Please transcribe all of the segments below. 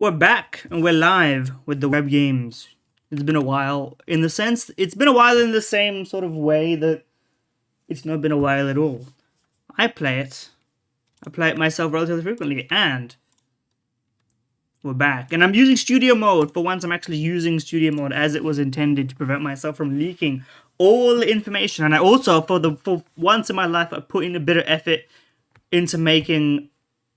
We're back and we're live with the web games. It's been a while in the sense, it's been a while in the same sort of way that it's not been a while at all. I play it myself relatively frequently, and we're back. And I'm using studio mode. For once, I'm actually using studio mode as it was intended to prevent myself from leaking all the information. And I also, for once in my life, I put in a bit of effort into making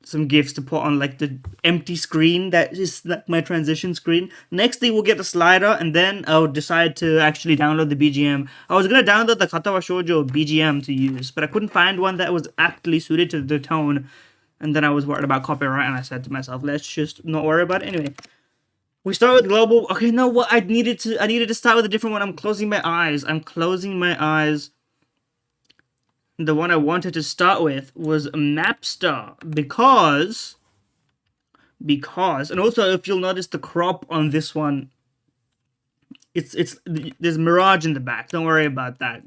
some GIFs to put on like the empty screen that is like my transition screen. Next thing we'll get the slider, and then I'll decide to actually download the BGM. I was gonna download the Katawa Shoujo BGM to use, but I couldn't find one that was aptly suited to the tone, and then I was worried about copyright, and I said to myself, let's just not worry about it. Anyway, we start with global. Okay, no, what I needed to start with a different one. I'm closing my eyes. The one I wanted to start with was Mapstar because, and also if you'll notice the crop on this one, there's Mirage in the back. Don't worry about that.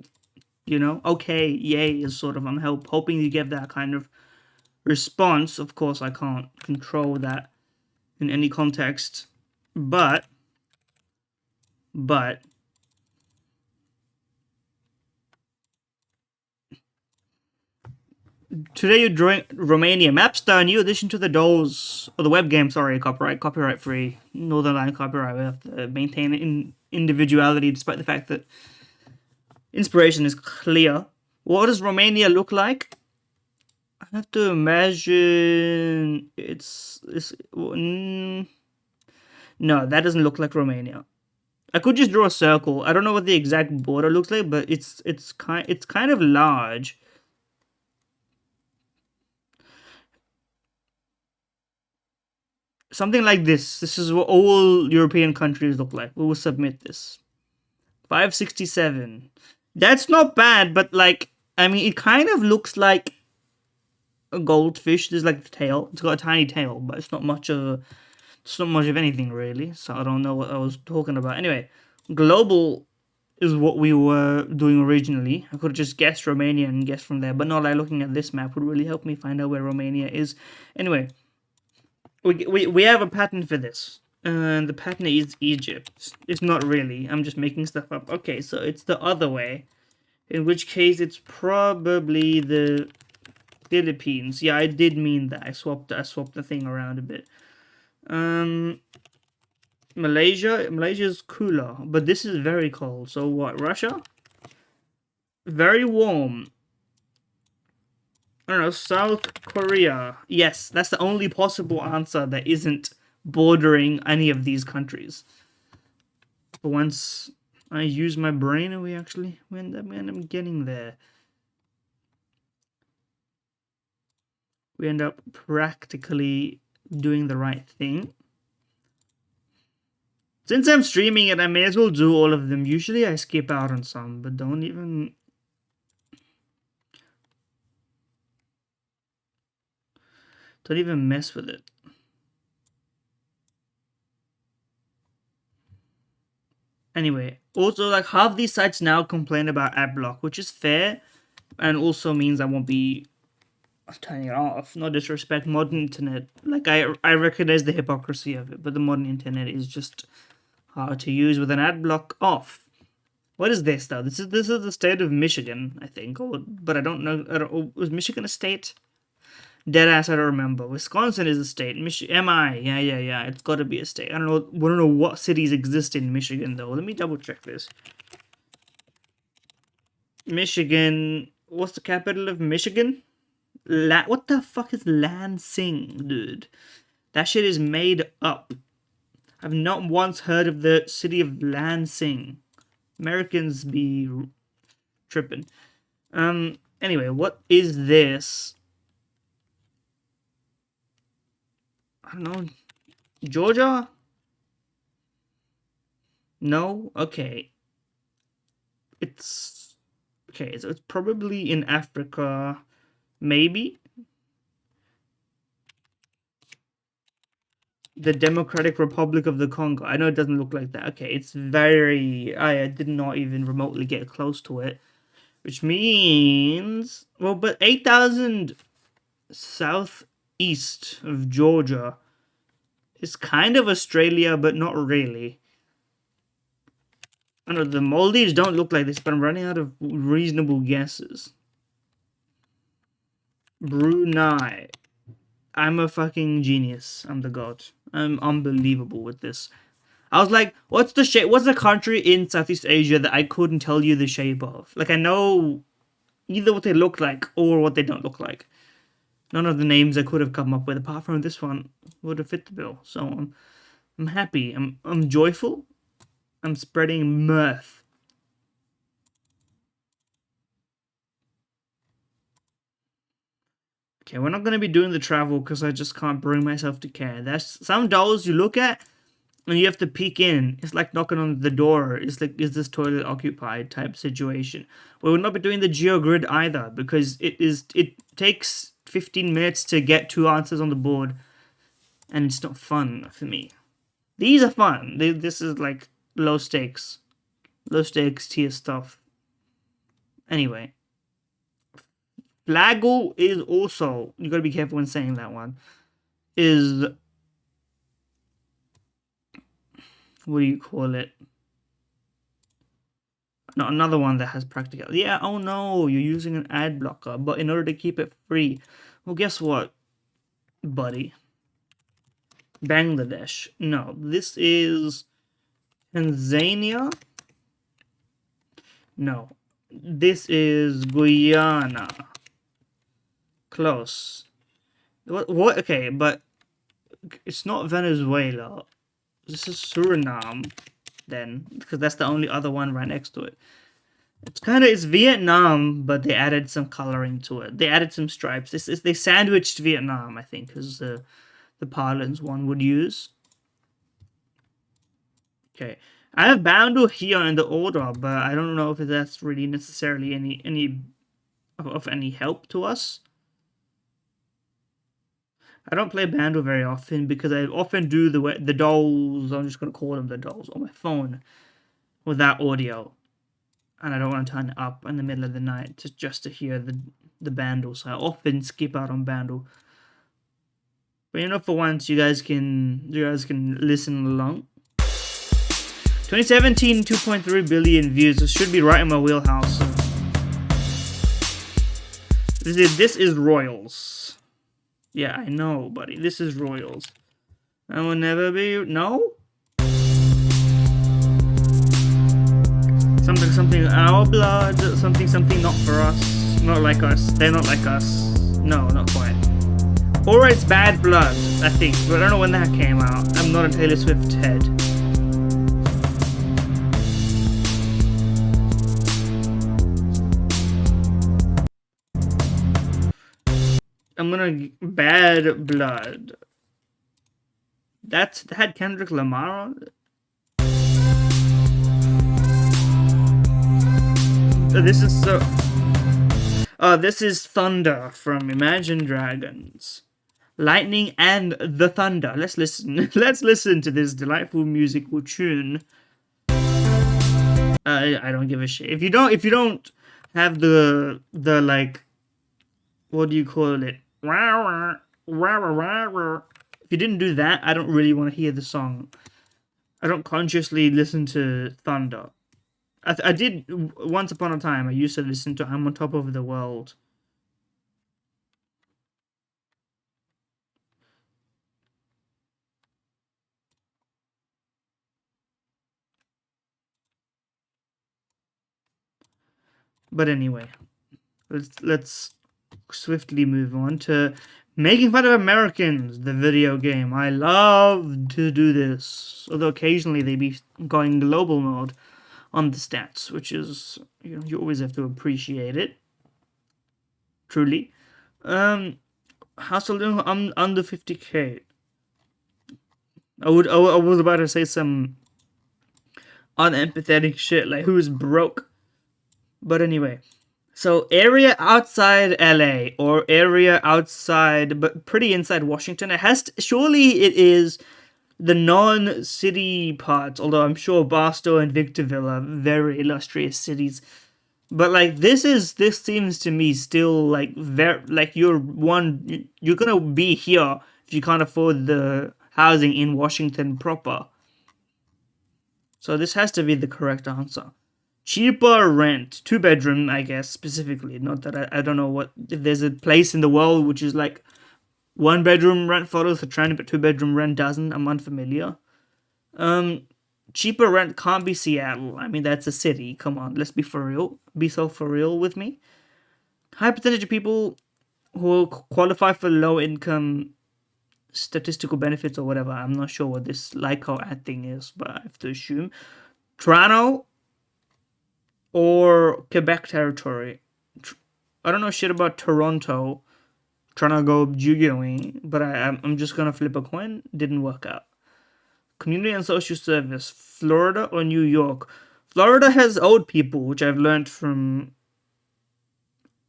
You know, okay, yay is sort of, I'm hoping you get that kind of response. Of course, I can't control that in any context, but. Today you're drawing Romania. Mapstar, new addition to the dolls, or the web game, sorry, copyright free. Northern Line copyright, we have to maintain individuality despite the fact that inspiration is clear. What does Romania look like? I have to imagine no, that doesn't look like Romania. I could just draw a circle. I don't know what the exact border looks like, but it's kind of large. Something like this. This is what all European countries look like. We will submit this. 567. That's not bad, but like, I mean, it kind of looks like a goldfish. There's like the tail. It's got a tiny tail, but it's not much of anything really. So I don't know what I was talking about. Anyway, global is what we were doing originally. I could have just guessed Romania and guessed from there, but not like looking at this map would really help me find out where Romania is. Anyway. We have a pattern for this, and the pattern is Egypt. It's not really. I'm just making stuff up. Okay, so it's the other way, in which case it's probably the Philippines. Yeah, I did mean that. I swapped the thing around a bit. Malaysia's cooler, but this is very cold. So what? Russia? Very warm. I don't know, South Korea. Yes, that's the only possible answer that isn't bordering any of these countries. But once I use my brain and we end up getting there. We end up practically doing the right thing. Since I'm streaming it, I may as well do all of them. Usually I skip out on some, but don't even mess with it. Anyway, also like half these sites now complain about ad block, which is fair, and also means I won't be turning it off. No disrespect, modern internet. Like I recognize the hypocrisy of it, but the modern internet is just hard to use with an ad block off. What is this though? This is the state of Michigan, I think, but I don't know. Was Michigan a state? Deadass, I don't remember. Wisconsin is a state. MI, yeah. It's got to be a state. I don't know what cities exist in Michigan though. Let me double check this. Michigan. What's the capital of Michigan? What the fuck is Lansing, dude? That shit is made up. I've not once heard of the city of Lansing. Americans be tripping. Anyway, what is this? I don't know. Georgia? No? Okay. It's... Okay, so it's probably in Africa. Maybe? The Democratic Republic of the Congo. I know it doesn't look like that. Okay, it's very... I did not even remotely get close to it. Which means... Well, but 8,000 southeast of Georgia It's kind of Australia, but not really. I don't know, the Maldives don't look like this, but I'm running out of reasonable guesses. Brunei. I'm a fucking genius. I'm the god. I'm unbelievable with this. I was like, what's the shape? What's the country in Southeast Asia that I couldn't tell you the shape of? Like, I know either what they look like or what they don't look like. None of the names I could have come up with, apart from this one, would have fit the bill. So I'm happy. I'm joyful. I'm spreading mirth. Okay, we're not going to be doing the travel because I just can't bring myself to care. There's some dolls you look at and you have to peek in. It's like knocking on the door. It's like, is this toilet occupied type situation. We will not be doing the GeoGrid either because it takes 15 minutes to get 2 answers on the board and it's not fun for me. These are fun. This is like low stakes tier stuff. Anyway. Flagel is also, you gotta be careful when saying that one, is, what do you call it? No, another one that has practical. Yeah, oh no, you're using an ad blocker, but in order to keep it free, well, guess what, buddy? Bangladesh. No, this is Tanzania. No, this is Guyana. Close. What? Okay, but it's not Venezuela. This is Suriname, then, because that's the only other one right next to it. It's Vietnam, but they added some coloring to it. They added some stripes. They sandwiched Vietnam, I think, is the parlance one would use. Okay, I have Bandu here in the order, but I don't know if that's really necessarily any of any help to us. I don't play Bandu very often because I often do the dolls, I'm just going to call them the dolls, on my phone without audio. And I don't want to turn it up in the middle of the night just to hear the Bandu, so I often skip out on Bandu. But you know, for once, you guys can listen along. 2017, 2.3 billion views. This should be right in my wheelhouse. So. This is Royals. Yeah, I know, buddy. This is Royals. I will never be... No? Something our blood. Something not for us. Not like us. They're not like us. No, not quite. Or it's Bad Blood, I think. But I don't know when that came out. I'm not a Taylor Swift head. I'm gonna Bad Blood. That had Kendrick Lamar on it. This is so. This is Thunder from Imagine Dragons. Lightning and the Thunder. Let's listen. Let's listen to this delightful musical tune. I don't give a shit. If you don't have the like, what do you call it? If you didn't do that, I don't really want to hear the song. I don't consciously listen to Thunder. I did once upon a time. I used to listen to I'm on Top of the World. But anyway, let's swiftly move on to Making Fun of Americans, the video game. I love to do this, although occasionally they be going global mode on the stats, which is, you know, you always have to appreciate it. Truly. Hustle under 50k. I was about to say some unempathetic shit like who's broke. But anyway. So area outside LA or area outside, but pretty inside Washington. It has to, surely it is the non-city parts, although I'm sure Barstow and Victorville are very illustrious cities. But like this seems to me still like very like you're gonna be here if you can't afford the housing in Washington proper. So this has to be the correct answer. Cheaper rent, 2 bedroom, I guess, specifically. Not that I don't know what, if there's a place in the world which is like 1 bedroom rent follows the trend, but 2 bedroom rent doesn't. I'm unfamiliar. Cheaper rent can't be Seattle. I mean, that's a city. Come on, let's be for real. Be so for real with me. High percentage of people who qualify for low income statistical benefits or whatever. I'm not sure what this Lyco ad thing is, but I have to assume. Toronto or Quebec territory. I don't know shit about Toronto. Trying to go judoing, but I'm just gonna flip a coin. Didn't work out. Community and social service, Florida or New York? Florida has old people, which I've learned from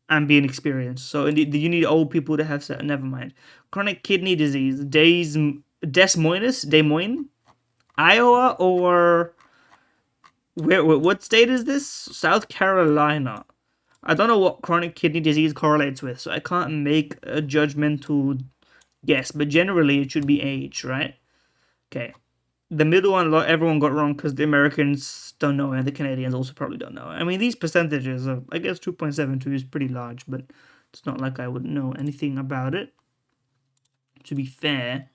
ambient experience. So you need old people to have that. Never mind. Chronic kidney disease, Des Moines, Iowa, or what state is this? South Carolina. I don't know what chronic kidney disease correlates with, so I can't make a judgmental guess. But generally, it should be age, right? Okay. The middle one, everyone got wrong because the Americans don't know and the Canadians also probably don't know. I mean, these percentages of, I guess 2.72 is pretty large, but it's not like I would know anything about it. To be fair,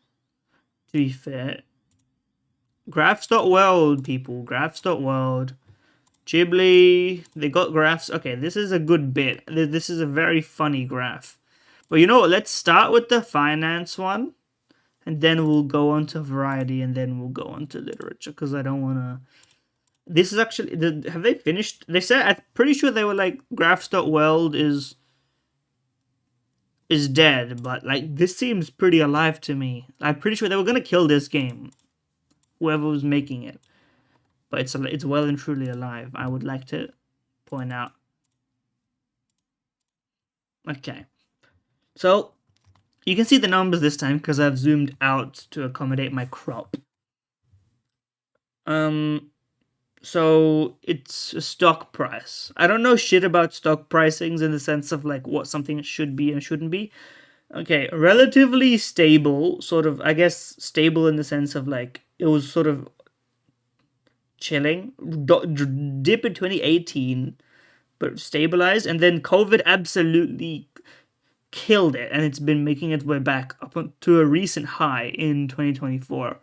graphs.world, people, graphs.world. Ghibli, they got graphs. Okay, this is a good bit. This is a very funny graph. But you know what? Let's start with the finance one. And then we'll go on to variety. And then we'll go on to literature. Because I don't want to... This is actually... Have they finished? They said... I'm pretty sure they were like... Graphs.world is dead. But like... This seems pretty alive to me. I'm pretty sure they were going to kill this game. Whoever was making it. But it's well and truly alive, I would like to point out. Okay. So, you can see the numbers this time because I've zoomed out to accommodate my crop. So, it's a stock price. I don't know shit about stock pricings in the sense of like what something should be and shouldn't be. Okay, relatively stable, sort of, I guess stable in the sense of like, it was sort of chilling, dip in 2018, but stabilized, and then COVID absolutely killed it, and it's been making its way back up to a recent high in 2024.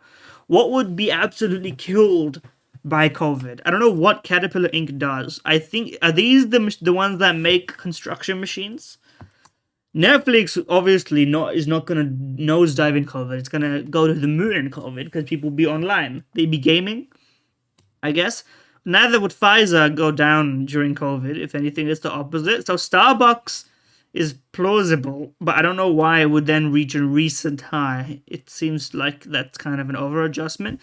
What would be absolutely killed by COVID? I don't know what Caterpillar Inc. does. I think, are these the ones that make construction machines? Netflix obviously is not gonna nosedive in COVID. It's gonna go to the moon in COVID because people be online. They be gaming, I guess. Neither would Pfizer go down during COVID. If anything, it's the opposite. So Starbucks is plausible, but I don't know why it would then reach a recent high. It seems like that's kind of an over-adjustment.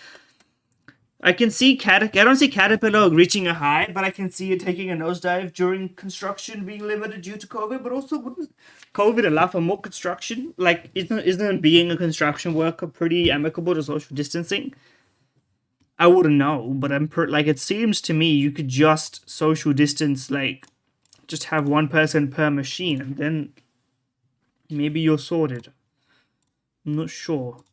I can see I don't see Caterpillar reaching a high, but I can see it taking a nosedive during construction being limited due to COVID. But also, wouldn't COVID allow for more construction? Like, isn't being a construction worker pretty amicable to social distancing? I wouldn't know, but like, it seems to me you could just social distance, like, just have one person per machine, and then maybe you're sorted. I'm not sure.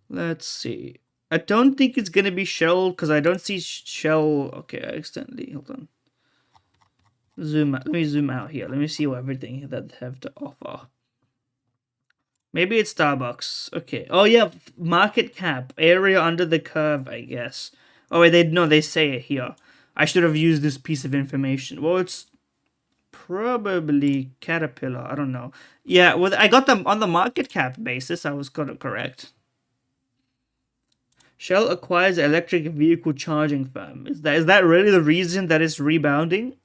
Let's see. I don't think it's gonna be Shell, because I don't see Shell. Okay, I accidentally, hold on. Zoom out. Let me zoom out here. Let me see what everything that they have to offer. Maybe it's Starbucks. Okay. Oh yeah, market cap, area under the curve, I guess. Oh wait, they say it here. I should have used this piece of information. Well, it's probably Caterpillar. I don't know. Yeah, well, I got them on the market cap basis. I was got it correct. Shell acquires electric vehicle charging firm. Is that really the reason that it's rebounding?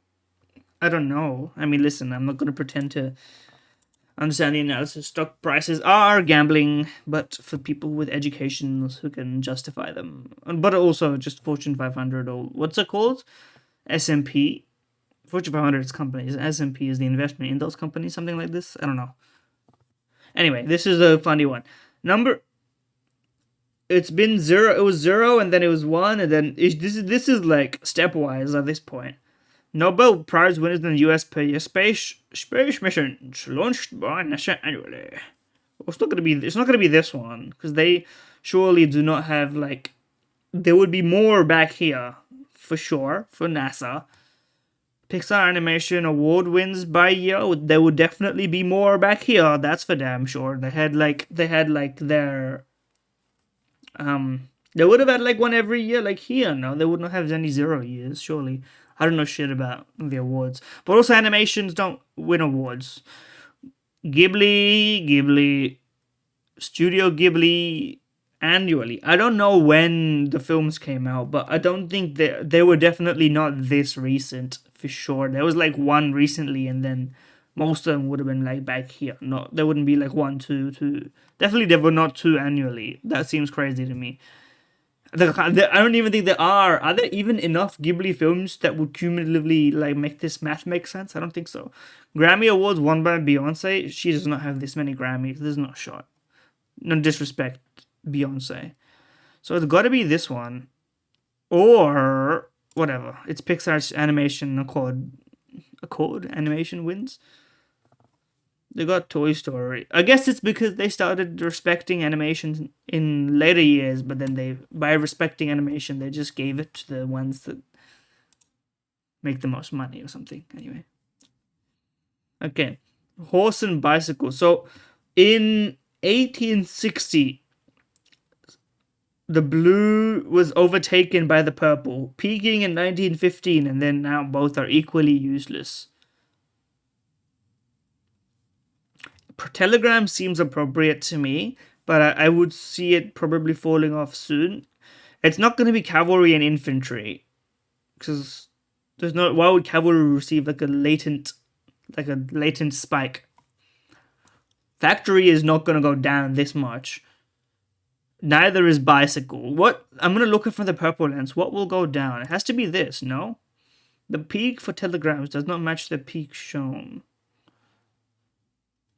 I don't know. I mean, listen, I'm not going to pretend to understand the analysis. Stock prices are gambling, but for people with educations who can justify them. But also just Fortune 500, or what's it called? S&P. Fortune 500 is companies. S&P is the investment in those companies, something like this. I don't know. Anyway, this is a funny one. It's been 0. It was 0, and then it was 1, and then this is like stepwise at this point. Nobel Prize winners in the U.S. space missions launched by NASA annually. Well, it's not gonna be. It's not gonna be this one because they surely do not have like. There would be more back here for sure for NASA. Pixar Animation Award wins by year. There would definitely be more back here. That's for damn sure. They had like their they would have had like one every year like here. No, they wouldn't have any 0 years. Surely. I don't know shit about the awards, but also animations don't win awards. Ghibli, Studio Ghibli annually. I don't know when the films came out, but I don't think they were definitely not this recent for sure. There was like one recently, and then most of them would have been like back here. No, there wouldn't be like one, two, two. Definitely, there were not two annually. That seems crazy to me. I don't even think there are. Are there even enough Ghibli films that would cumulatively like make this math make sense? I don't think so. Grammy Awards won by Beyonce. She does not have this many Grammys. There's no shot. No disrespect, Beyonce. So it's got to be this one or whatever. It's Pixar's animation Accord. Accord animation wins. They got Toy Story. I guess it's because they started respecting animation in later years, but then by respecting animation, they just gave it to the ones that make the most money or something. Anyway. Okay. Horse and bicycle. So in 1860, the blue was overtaken by the purple, peaking in 1915, and then now both are equally useless. Telegram seems appropriate to me, but I would see it probably falling off soon. It's not going to be cavalry and infantry, because there's no. Why would cavalry receive like a latent spike? Factory is not going to go down this much. Neither is bicycle. What? I'm going to look for the purple lens. What will go down? It has to be this, no? The peak for telegrams does not match the peak shown.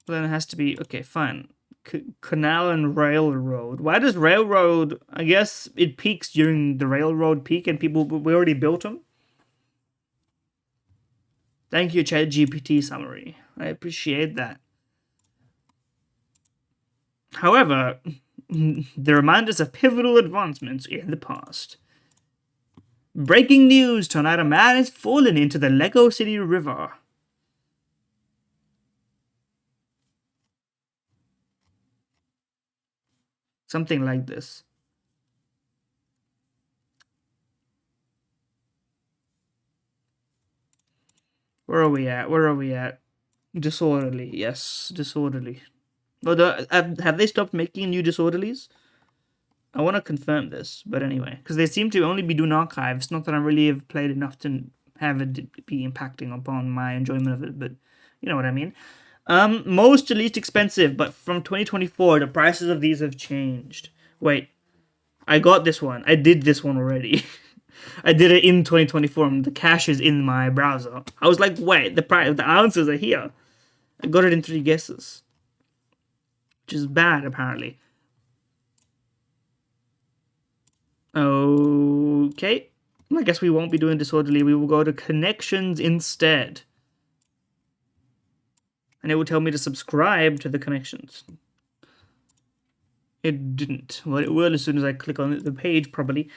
Well, then it has to be... Okay, fine. Canal and railroad. Why does railroad... I guess it peaks during the railroad peak and people... We already built them? Thank you, ChatGPT summary. I appreciate that. However, they remind us of pivotal advancements in the past. Breaking news! Tonight a man has fallen into the Lego City River. Something like this. Where are we at? Where are we at? Disorderly. Yes, disorderly. Although, have they stopped making new disorderlies? I want to confirm this, but anyway, because they seem to only be doing archives. Not that I really have played enough to have it be impacting upon my enjoyment of it, but you know what I mean. Most to least expensive, but from 2024, the prices of these have changed. Wait, I got this one. I did this one already. I did it in 2024. And the cache is in my browser. I was like, wait, the answers are here. I got it in 3 guesses, which is bad apparently. Okay. I guess we won't be doing disorderly. We will go to connections instead. And it will tell me to subscribe to the connections. It didn't. Well, it will as soon as I click on the page, probably.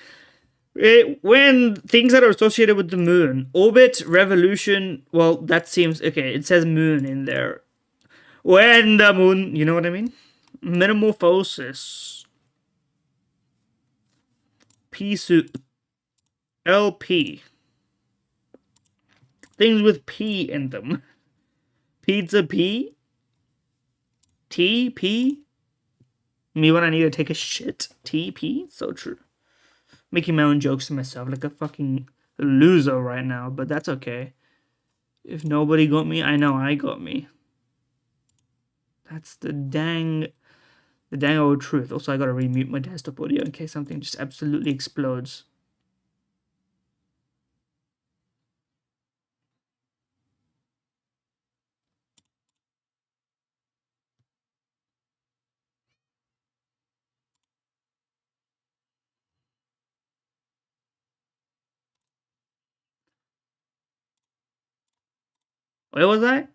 When things that are associated with the moon, orbit, revolution, well, that seems... Okay, it says moon in there. When the moon... You know what I mean? Metamorphosis. Pea soup. LP. Things with P in them. Pizza P? TP? Me when I need to take a shit. TP? So true. Making my own jokes to myself like a fucking loser right now, but that's okay. If nobody got me, I know I got me. That's the dang old truth. Also, I gotta remute my desktop audio in case something just absolutely explodes. Where was I?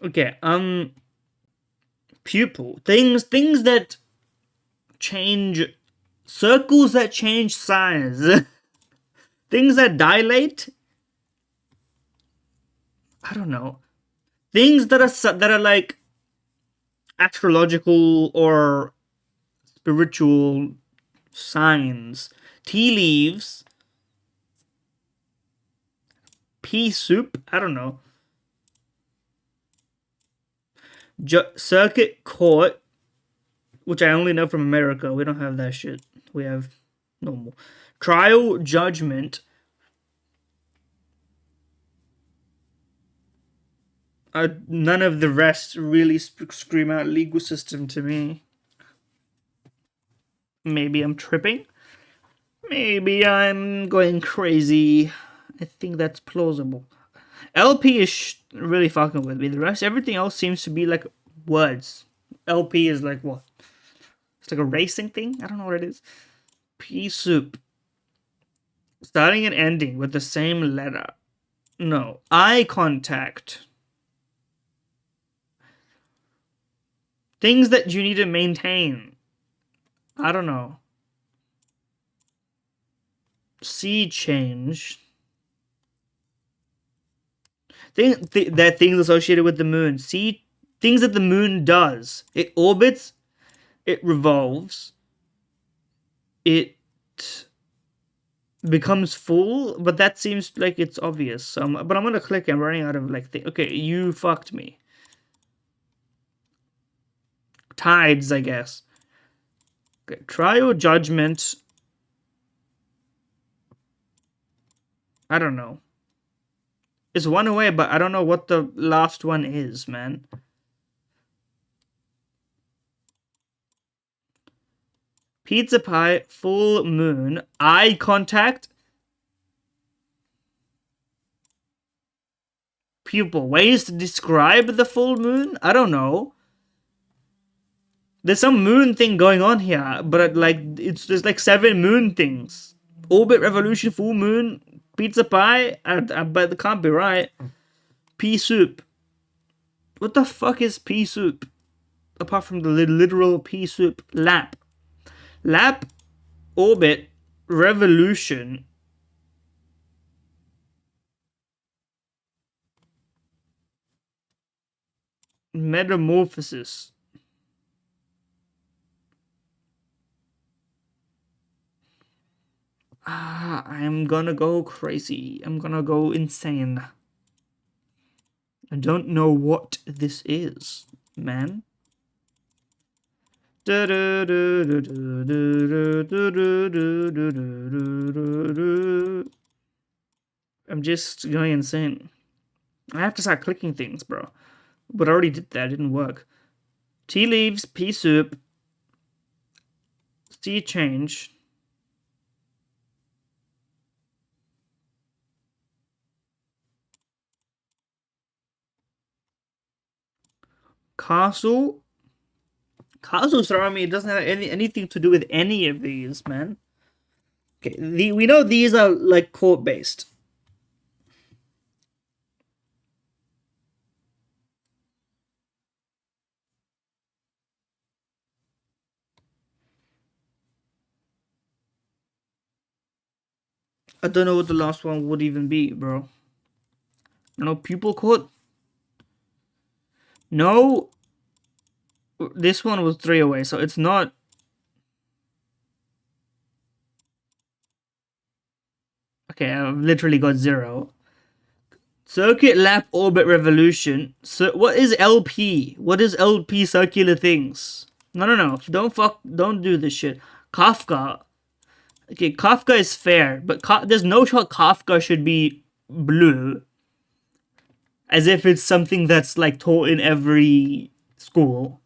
Okay. Pupil. Things that change. Circles that change size. Things that dilate. I don't know. Things that are like astrological or spiritual signs. Tea leaves. Pea soup. I don't know. Circuit court, which I only know from America. We don't have that shit. We have normal. Trial judgment. None of the rest really scream out legal system to me. Maybe I'm tripping. Maybe I'm going crazy. I think that's plausible. LP is really fucking with me. The rest, everything else seems to be like words. LP is like what? It's like a racing thing? I don't know what it is. Pea soup. Starting and ending with the same letter. No. Eye contact. Things that you need to maintain. I don't know. Sea change. That things associated with the moon. See, things that the moon does. It orbits, it revolves, it becomes full, but that seems like it's obvious. But I'm gonna click. I'm running out of like okay, you fucked me. Tides, I guess. Okay, trial judgment. I don't know. It's one away, but I don't know what the last one is, man. Pizza pie, full moon, eye contact, pupil. Ways to describe the full moon? I don't know. There's some moon thing going on here, but like there's like 7 moon things. Orbit, revolution, full moon, pizza pie. But it can't be right. Pea soup. What the fuck is pea soup? Apart from the literal pea soup. Lap. Lap, orbit, revolution. Metamorphosis. I'm gonna go crazy. I'm gonna go insane. I don't know what this is, man. I'm just going insane. I have to start clicking things, bro. But I already did that. It didn't work. Tea leaves, pea soup, sea change. Castle. Castle's throwing me. It doesn't have anything to do with any of these, man. Okay, we know these are like court based. I don't know what the last one would even be, bro. No pupil court. No. This one was 3 away, so it's not. Okay, I've literally got 0. Circuit lap orbit revolution. So what is LP? What is LP circular things? No. Don't do this shit. Kafka. Okay, Kafka is fair, but there's no shot Kafka should be blue. As if it's something that's like taught in every school.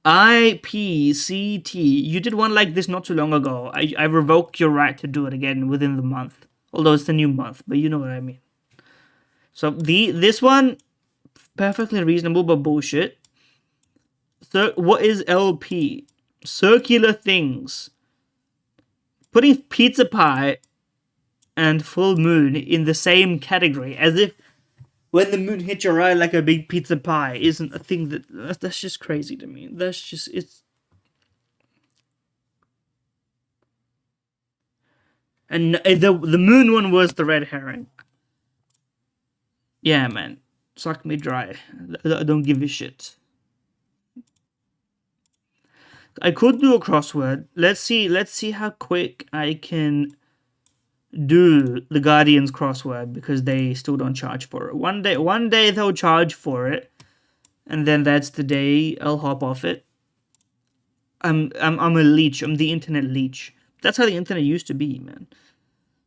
IPCT. You did one like this not too long ago. I revoke your right to do it again within the month. Although it's the new month, but you know what I mean. So this one, perfectly reasonable but bullshit. So what is LP? Circular things. Putting pizza pie and full moon in the same category, as if when the moon hits your eye like a big pizza pie isn't a thing that's just crazy to me. That's just it's. And the moon one was the red herring. Yeah, man, suck me dry. I don't give a shit. I could do a crossword. Let's see. Let's see how quick I can do the Guardians crossword because they still don't charge for it. One day they'll charge for it, and then that's the day I'll hop off it. I'm a leech. I'm the internet leech. That's how the internet used to be, man.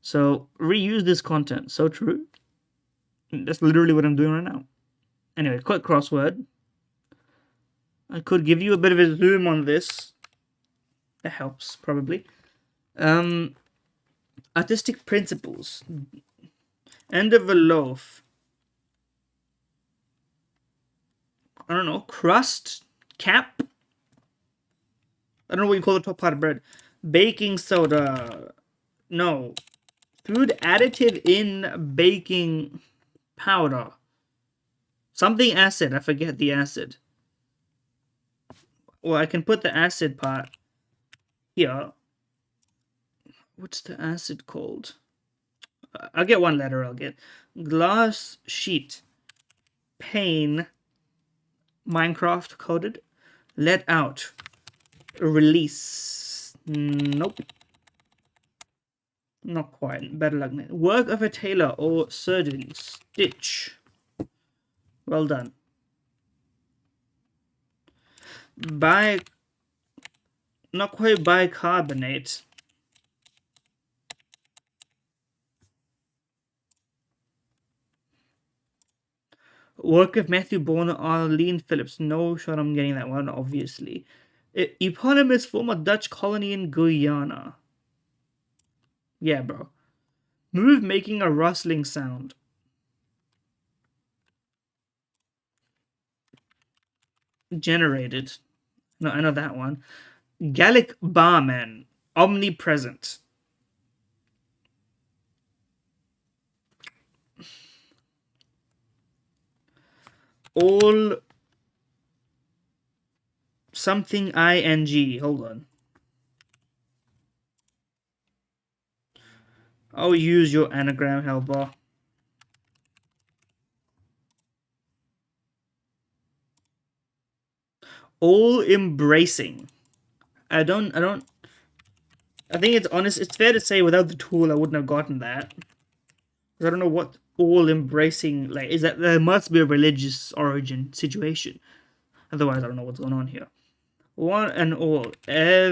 So reuse this content. So true. That's literally what I'm doing right now. Anyway, quick crossword. I could give you a bit of a zoom on this. That helps probably. Artistic principles. End of a loaf. I don't know. Crust. Cap. I don't know what you call the top part of bread. Baking soda. No. Food additive in baking powder. Something acid. I forget the acid. Well, I can put the acid part here. What's the acid called? I'll get one letter. I'll get glass sheet. Pane. Minecraft coded. Let out. Release. Nope. Not quite. Better luck. Work of a tailor or surgeon. Stitch. Well done. Not quite bicarbonate. Work of Matthew Bourne or Arlene Phillips. No shot I'm getting that one, obviously. Eponymous former Dutch colony in Guyana. Yeah, bro. Move making a rustling sound. Generated. No, I know that one. Gallic barman. Omnipresent. All something ing. Hold on. I'll use your anagram helper. All embracing. I think it's fair to say without the tool I wouldn't have gotten that. I don't know what all embracing like is. That there must be a religious origin situation. Otherwise I don't know what's going on here. One and all. Every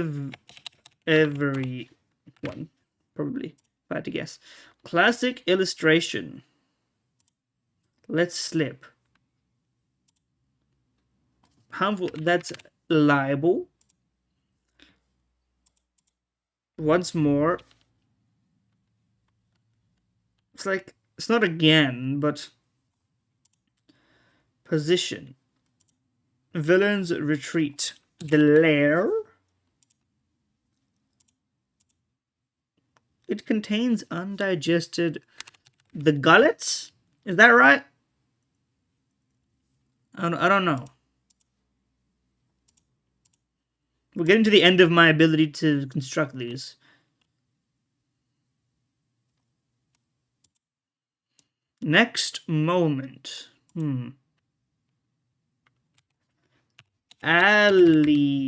one. Probably. If I had to guess. Classic illustration. Let's slip. Harmful. That's liable. Once more. It's like, it's not again, but position. Villain's retreat. The lair. It contains undigested. The gullets? Is that right? I don't know. We're getting to the end of my ability to construct these. Next moment. Alleyway.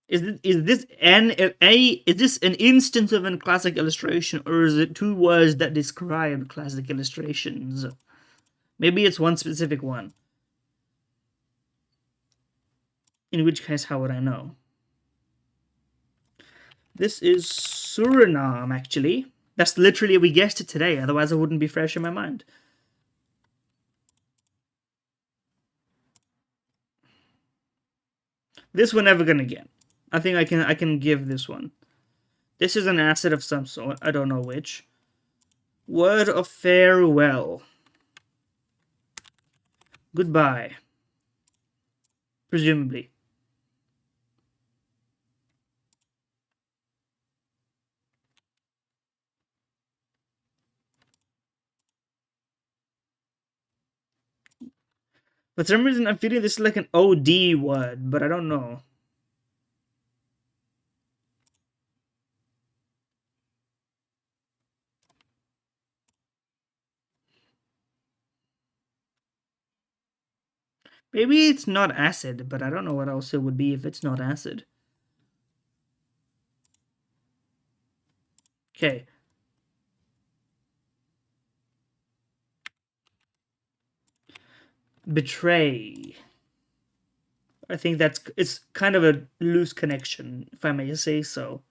Is this an instance of a classic illustration, or is it two words that describe classic illustrations? Maybe it's one specific one. In which case, how would I know? This is Suriname, actually. That's literally, we guessed it today, otherwise it wouldn't be fresh in my mind. This we're never gonna get. I think I can give this one. This is an asset of some sort. I don't know which. Word of farewell. Goodbye. Presumably. For some reason, I'm feeling this is like an OD word, but I don't know. Maybe it's not acid, but I don't know what else it would be if it's not acid. Okay. Betray. I think it's kind of a loose connection, if I may say so.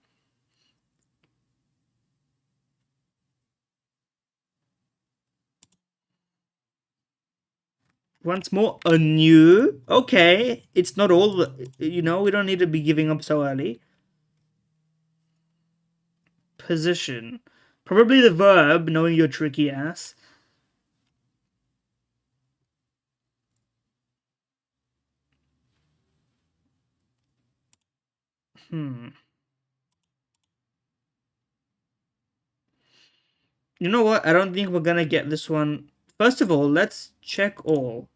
Once more, anew. Okay, it's not all. We don't need to be giving up so early. Position. Probably the verb, knowing your tricky ass. Hmm. You know what? I don't think we're gonna get this one. First of all, let's check all.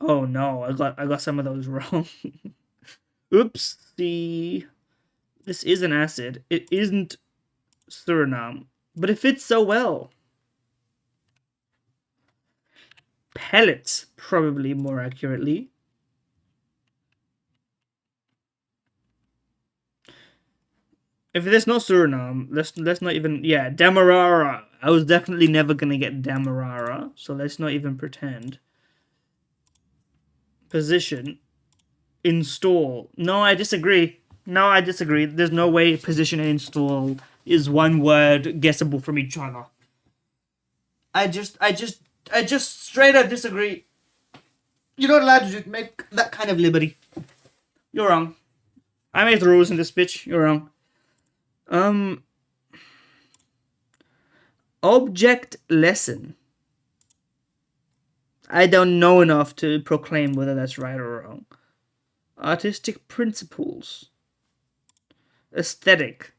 Oh no, I got some of those wrong. Oopsie. This is an acid. It isn't Suriname, but it fits so well. Pellets, probably more accurately. If there's no Suriname, let's not even. Yeah, Demerara. I was definitely never gonna get Demerara, so let's not even pretend. Position. Install. No, I disagree. No, I disagree. There's no way position and install is one word guessable from each other. I just straight up disagree. You're not allowed to make that kind of liberty. You're wrong. I made the rules in this bitch. You're wrong. Um, object lesson. I don't know enough to proclaim whether that's right or wrong. Artistic principles. Aesthetic.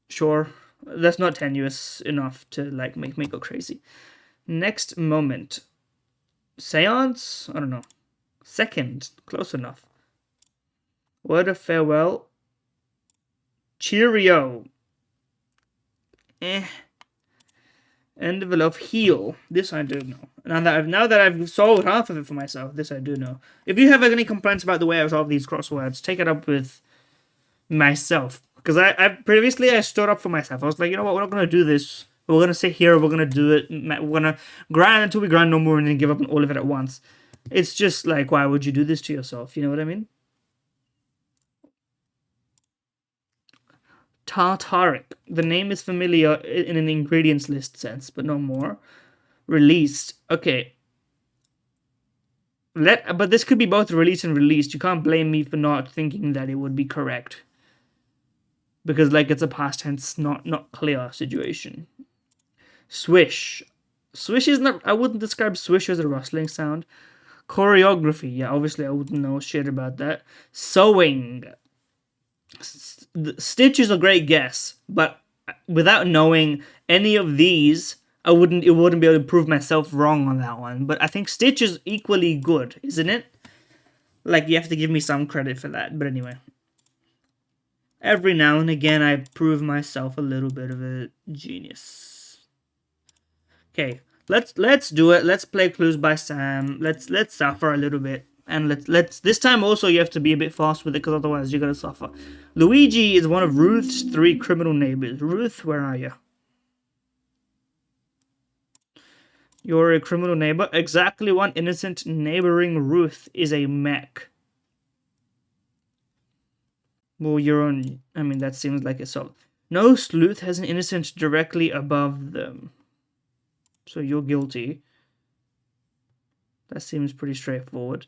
Sure. That's not tenuous enough to like make me go crazy. Next moment. Seance? I don't know. Second. Close enough. Word of farewell. Cheerio. Eh. Envelope heal. This I do know. Now that I've solved half of it for myself, this I do know. If you have any complaints about the way I solve these crosswords, take it up with myself. Because I previously I stood up for myself. I was like, you know what, we're not gonna do this. We're gonna sit here, we're gonna do it, we're gonna grind until we grind no more and then give up on all of it at once. It's just like, why would you do this to yourself? You know what I mean? Tartaric. The name is familiar in an ingredients list sense, but no more. Released. Okay. But this could be both released and released. You can't blame me for not thinking that it would be correct. Because like it's a past tense, not clear situation. Swish. Swish is not. I wouldn't describe swish as a rustling sound. Choreography. Yeah, obviously I wouldn't know shit about that. Sewing. Stitch is a great guess, but without knowing any of these, it wouldn't be able to prove myself wrong on that one. But I think Stitch is equally good, isn't it? Like you have to give me some credit for that. But anyway, every now and again I prove myself a little bit of a genius. Okay, let's do it. Let's play Clues by Sam. Let's suffer a little bit. And let's this time also you have to be a bit fast with it because otherwise you're gonna suffer. Luigi is one of Ruth's 3 criminal neighbors. Ruth, where are you? You're a criminal neighbor. Exactly one innocent neighboring Ruth is a mech. Well, you're on. I mean, that seems like it's all. No sleuth has an innocent directly above them. So you're guilty. That seems pretty straightforward.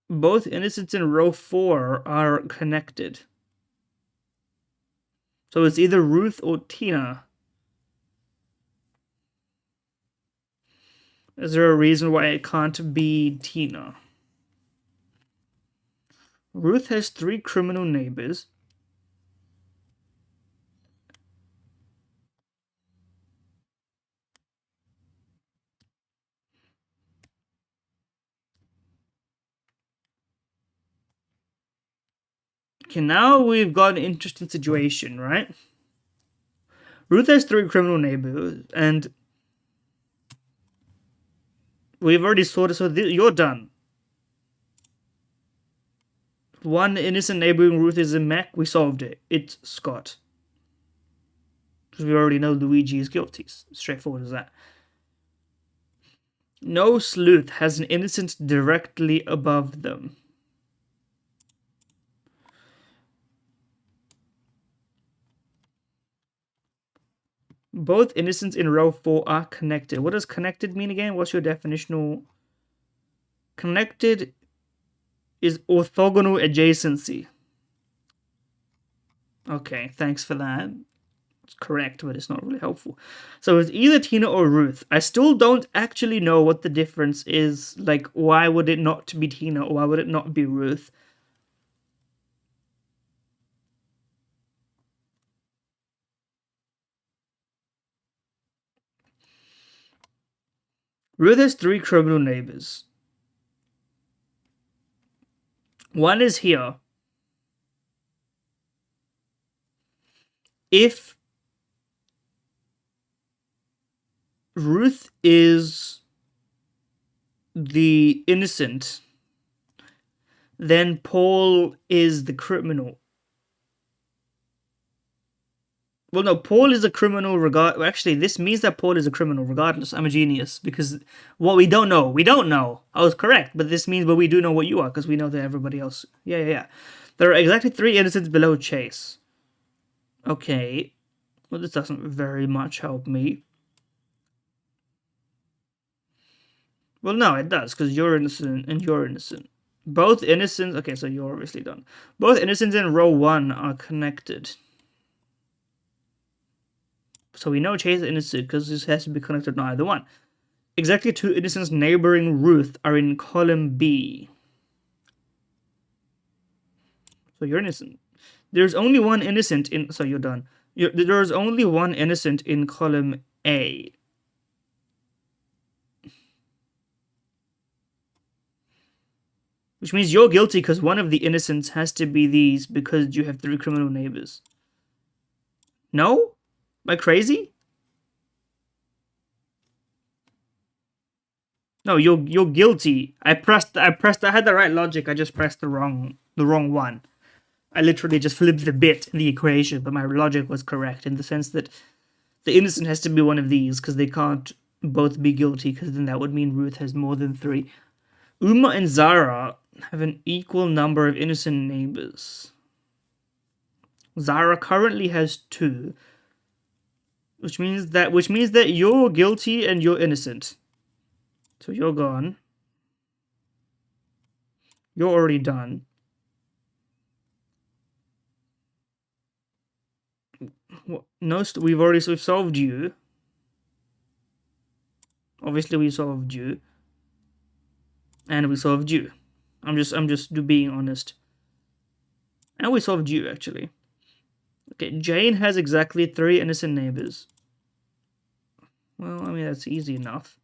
Both innocents in row 4 are connected. So it's either Ruth or Tina. Is there a reason why it can't be Tina? Ruth has 3 criminal neighbors. Okay, now we've got an interesting situation, right? Ruth has 3 criminal neighbors, and we've already sorted, so you're done. One innocent neighboring Ruth is a mech. We solved it. It's Scott. Because we already know Luigi is guilty. Straightforward as that. No sleuth has an innocent directly above them. Both innocents in row 4 are connected. What does connected mean again? What's your definitional? Connected is orthogonal adjacency. Okay, thanks for that. It's correct, but it's not really helpful. So it's either Tina or Ruth. I still don't actually know what the difference is. Like, why would it not be Tina or why would it not be Ruth? Ruth has 3 criminal neighbors. One is here. If Ruth is the innocent, then Paul is the criminal. Well, no, Paul is a criminal actually, this means that Paul is a criminal regardless. I'm a genius because what we don't know. I was correct, but this means, but we do know what you are because we know that everybody else. Yeah. There are exactly 3 innocents below Chase. Okay. Well, this doesn't very much help me. Well, no, it does because you're innocent and you're innocent. Both innocents. Okay, so you're obviously done. Both innocents in row 1 are connected. So we know Chase is innocent because this has to be connected to either one. Exactly 2 innocents neighboring Ruth are in column B. So you're innocent. There's only one innocent in. So you're done. There's only one innocent in column A. Which means you're guilty because one of the innocents has to be these because you have 3 criminal neighbors. No? Am I crazy? No, you're guilty. I had the right logic. I just pressed the wrong one. I literally just flipped the bit in the equation, but my logic was correct in the sense that the innocent has to be one of these because they can't both be guilty because then that would mean Ruth has more than 3. Uma and Zara have an equal number of innocent neighbors. Zara currently has 2, which means that you're guilty and you're innocent. So you're gone. You're already done. No, we've solved you. Obviously, we solved you, and we solved you. I'm just being honest. And we solved you actually. Okay, Jane has exactly 3 innocent neighbors. Well, I mean that's easy enough.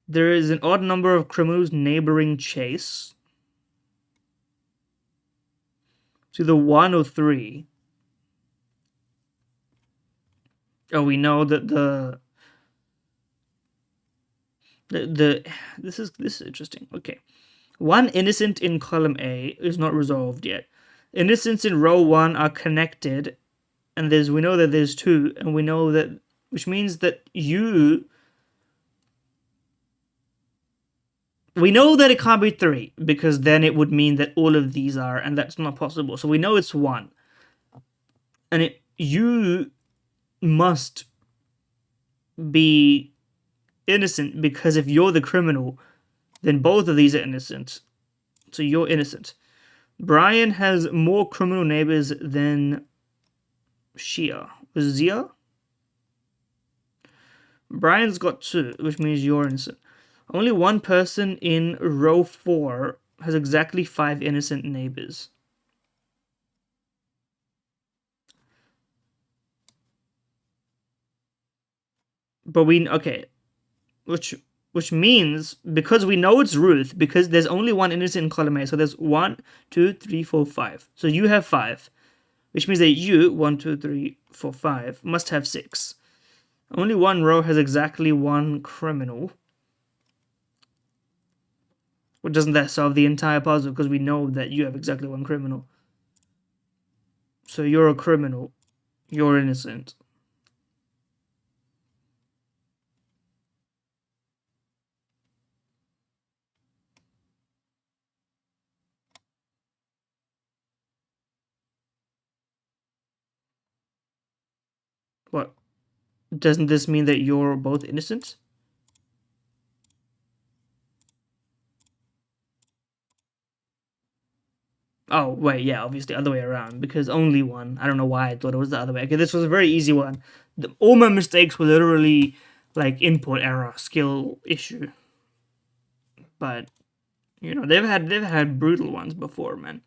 There is an odd number of criminals neighboring Chase. To the 1 or 3. Oh, we know that this is interesting. Okay. 1 innocent in column A is not resolved yet. Innocents in row 1 are connected, and we know that there's 2, and we know that, which means that we know that it can't be 3 because then it would mean that all of these are, and that's not possible. So we know it's 1, and you must be innocent because if you're the criminal, then both of these are innocent. So you're innocent. Brian has more criminal neighbors than Shia. Zia? Brian's got 2, which means you're innocent. Only one person in row 4 has exactly 5 innocent neighbors. But okay, which means because we know it's Ruth, because there's only one innocent in column A, so there's 1, 2, 3, 4, 5. So you have 5, which means that you 1, 2, 3, 4, 5 must have 6. Only one row has exactly 1 criminal. Well, doesn't that solve the entire puzzle? Because we know that you have exactly 1 criminal. So you're a criminal. You're innocent. What? Doesn't this mean that you're both innocent? Oh, wait, yeah, obviously, other way around, because only one. I don't know why I thought it was the other way. Okay, this was a very easy one. All my mistakes were literally, like, input error, skill issue. But, you know, they've had brutal ones before, man.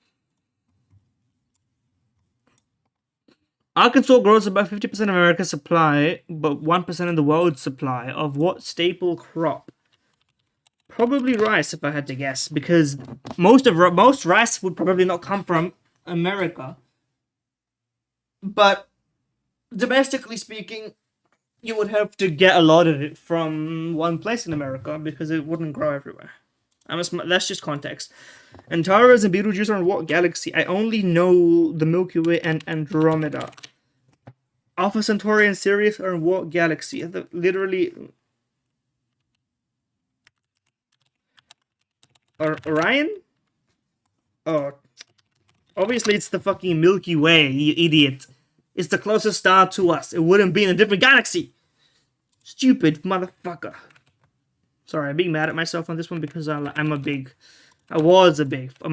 Arkansas grows about 50% of America's supply, but 1% of the world's supply of what staple crop? Probably rice, if I had to guess, because most rice would probably not come from America. But domestically speaking, you would have to get a lot of it from one place in America because it wouldn't grow everywhere. That's just context. Antares and Betelgeuse are in what galaxy? I only know the Milky Way and Andromeda. Alpha Centauri and Sirius are in what galaxy? Literally. Orion? Oh. Obviously, it's the fucking Milky Way, you idiot. It's the closest star to us. It wouldn't be in a different galaxy. Stupid motherfucker. Sorry, I'm being mad at myself on this one because I'm a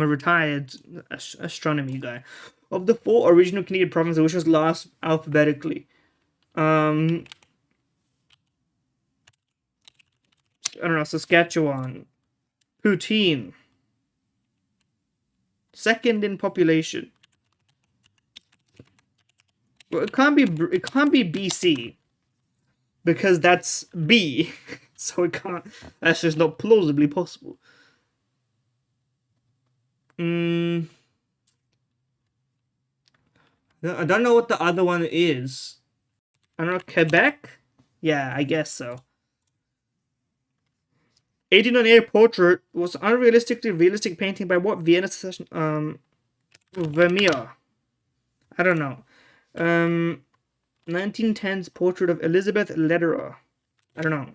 retired astronomy guy. Of the 4 original Canadian provinces, which was last alphabetically? I don't know, Saskatchewan. Poutine. Second in population. Well, it can't be BC. Because that's B. So it can't. That's just not plausibly possible. I don't know what the other one is. I don't know, Quebec? Yeah, I guess so. 1898 portrait was unrealistically realistic painting by what Vienna Vermeer? I don't know. 1910's portrait of Elizabeth Lederer. I don't know.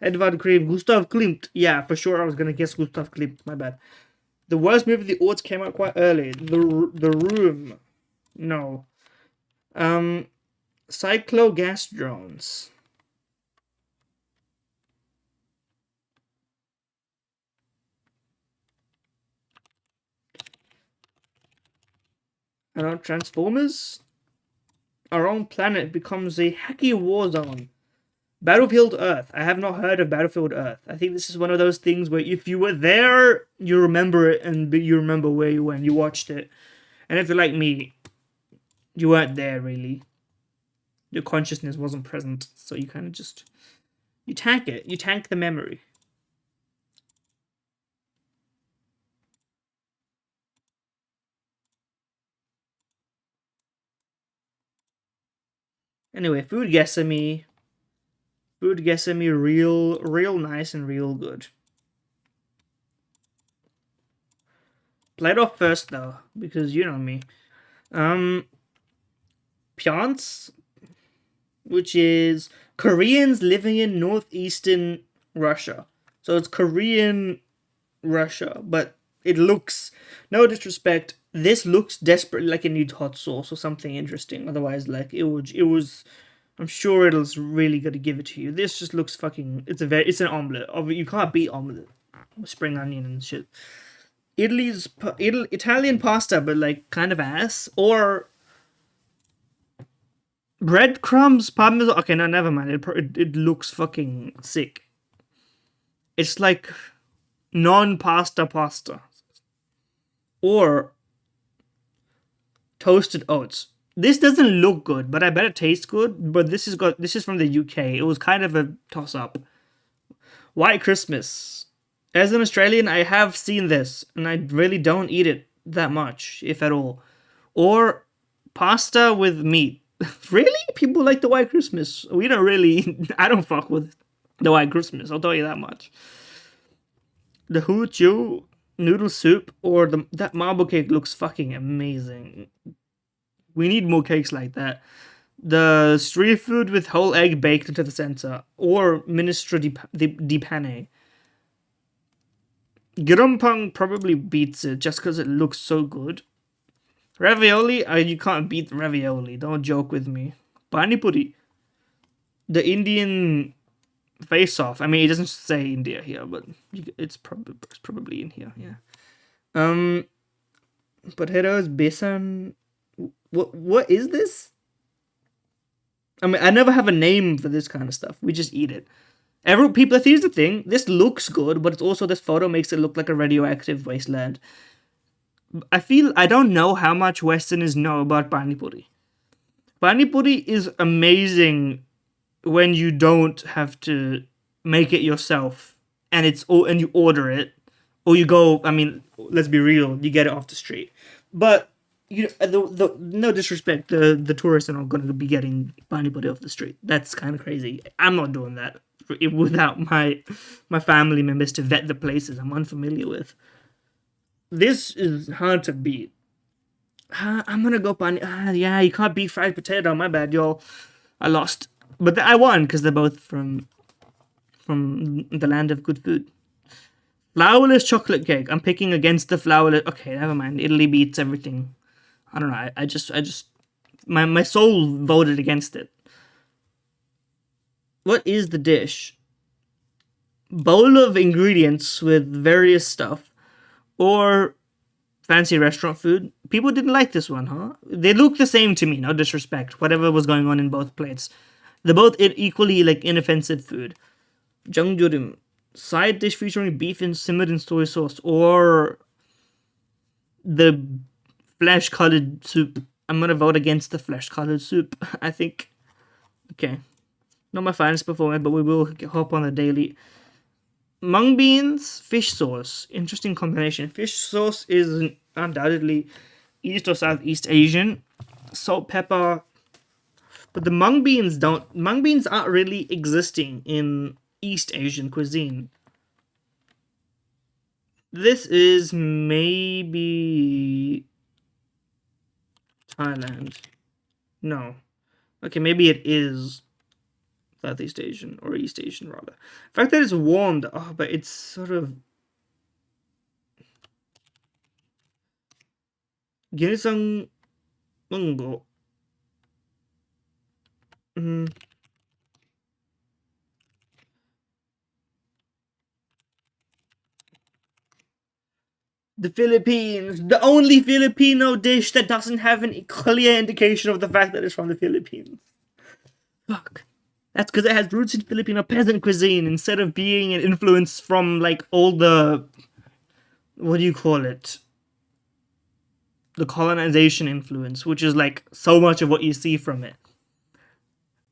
Edvard Grieg, Gustav Klimt. Yeah, for sure I was gonna guess Gustav Klimt. My bad. The worst movie of the odds came out quite early. The Room. No. Cyclogas drones. I don't know, Transformers? Our own planet becomes a hacky war zone. Battlefield Earth. I have not heard of Battlefield Earth. I think this is one of those things where if you were there, you remember it and you remember where you went. You watched it. And if you're like me, you weren't there really. Your consciousness wasn't present. So you kind of just... You tank it. You tank the memory. Anyway, Food Gesame. Food Gesame real nice and real good. Play it off first though, because you know me. Pyonts, which is Koreans living in northeastern Russia. So it's Korean Russia, but it looks, no disrespect, this looks desperately like it needs hot sauce or something interesting. Otherwise, like it was. I'm sure it's really gonna give it to you. This just looks fucking. It's an omelet. You can't beat omelet. spring onion and shit. Italian pasta, but like kind of ass, or breadcrumbs parmesan. Okay, no, never mind. It looks fucking sick. It's like non-pasta pasta, or toasted oats. This doesn't look good, but I bet it tastes good. But this is from the UK. It was kind of a toss up. White Christmas. As an Australian, I have seen this, and I really don't eat it that much, if at all. Or pasta with meat. Really? People like the White Christmas. We don't really. I don't fuck with the White Christmas. I'll tell you that much. The Hu Chu noodle soup or that marble cake looks fucking amazing. We need more cakes like that. The street food with whole egg baked into the center, or minestra di pane. Girumpang probably beats it just because it looks so good. Ravioli, you can't beat ravioli. Don't joke with me. Pani puri, the Indian face-off. I mean, it doesn't say India here, but it's probably in here. Yeah. Potatoes, besan. What is this? I mean, I never have a name for this kind of stuff. We just eat it. People, here's the thing. This looks good, but it's also this photo makes it look like a radioactive wasteland. I don't know how much Westerners know about pani puri. Pani puri is amazing when you don't have to make it yourself, and you order it, or you go. I mean, let's be real. You get it off the street, but no disrespect, the tourists are not going to be getting pani puri off the street. That's kind of crazy. I'm not doing that without my family members to vet the places I'm unfamiliar with. This is hard to beat. I'm gonna go pani. Yeah, you can't beat fried potato. My bad, y'all. I lost, but I won because they're both from the land of good food. Flourless chocolate cake. I'm picking against the flourless. Okay, never mind. Italy beats everything. I don't know. I just my soul voted against it. What is the dish? Bowl of ingredients with various stuff, or fancy restaurant food. People didn't like this one, huh? They look the same to me. No disrespect. Whatever was going on in both plates, they're both equally like inoffensive food. Jangjurim, side dish featuring beef and simmered in soy sauce, or the flesh-colored soup. I'm gonna vote against the flesh-colored soup. I think. Okay, not my finest performance, but we will hop on the daily. Mung beans, fish sauce. Interesting combination. Fish sauce is undoubtedly East or Southeast Asian. Salt, pepper. But the mung beans don't. Mung beans aren't really existing in East Asian cuisine. This is maybe Thailand. No. Okay, maybe it is Southeast Asian, or East Asian rather. The fact that it's warmed, but it's sort of ginisang munggo. The Philippines, the only Filipino dish that doesn't have a clear indication of the fact that it's from the Philippines. Fuck. That's because it has roots in Filipino peasant cuisine instead of being an influence from like all the, what do you call it? The colonization influence, which is like so much of what you see from it.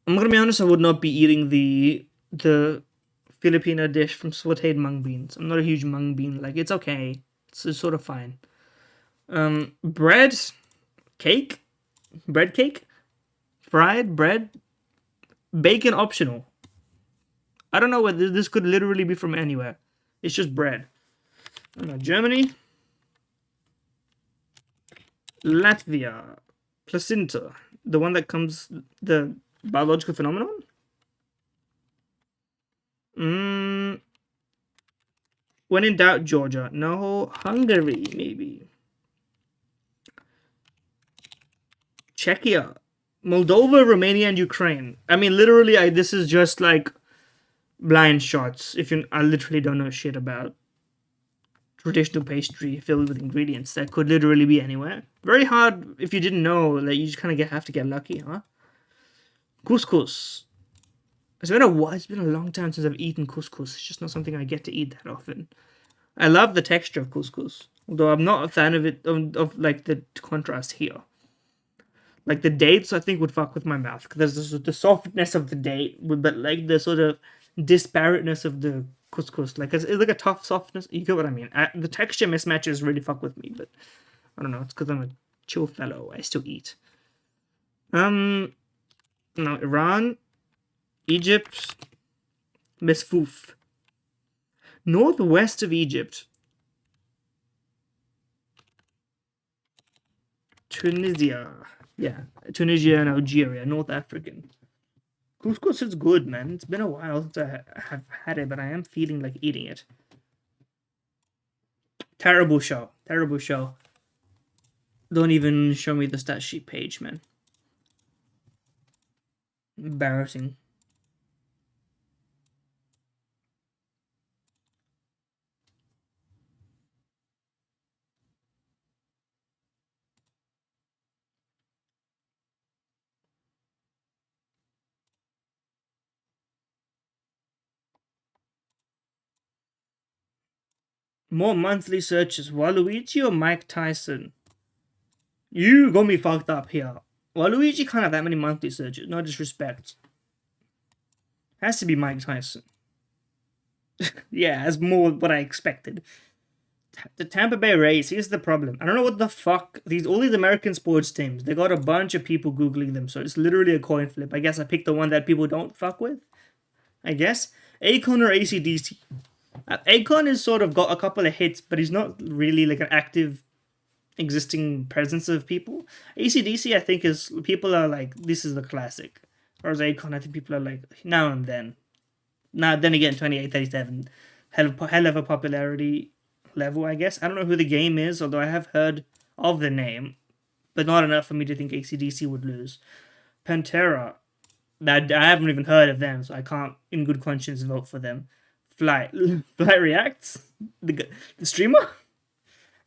I'm gonna be honest, I would not be eating the Filipino dish from sauteed mung beans. I'm not a huge mung bean. Like, it's okay. It's sort of fine. Bread cake, fried bread, bacon optional. I don't know whether this could literally be from anywhere. It's just bread. I don't know. Germany, Latvia, placenta, the one that comes, the biological phenomenon. When in doubt, Georgia. No, Hungary, maybe. Czechia, Moldova, Romania, and Ukraine. I mean, literally, this is just like blind shots. I literally don't know shit about traditional pastry filled with ingredients that could literally be anywhere. Very hard if you didn't know. Like you just kind of have to get lucky, huh? Couscous. It's been a long time since I've eaten couscous. It's just not something I get to eat that often. I love the texture of couscous, although I'm not a fan of it of like the contrast here. Like the dates, I think would fuck with my mouth because there's the softness of the date, but like the sort of disparateness of the couscous. Like it's like a tough softness. You get what I mean? The texture mismatches really fuck with me, but I don't know. It's because I'm a chill fellow. I still eat. No, Iran, Egypt, Mesfouf, northwest of Egypt, Tunisia. Yeah, Tunisia and Algeria, North African. Couscous is good, man. It's been a while since I have had it, but I am feeling like eating it. Terrible show. Terrible show. Don't even show me the stat sheet page, man. Embarrassing. More monthly searches. Waluigi or Mike Tyson? You got me fucked up here. Waluigi can't have that many monthly searches. No disrespect. Has to be Mike Tyson. Yeah, that's more what I expected. The Tampa Bay Rays, here's the problem. I don't know what the fuck all these American sports teams, they got a bunch of people googling them, so it's literally a coin flip. I guess I picked the one that people don't fuck with. I guess. Akon or AC/DC. Akon has sort of got a couple of hits, but he's not really like an active existing presence of people. AC/DC, I think, is people are like, this is the classic. Whereas Akon, I think people are like, now and then. Now, then again, 2837, hell of a popularity level, I guess. I don't know who the game is, although I have heard of the name, but not enough for me to think AC/DC would lose. Pantera, I haven't even heard of them, so I can't, in good conscience, vote for them. Fly Reacts, the streamer,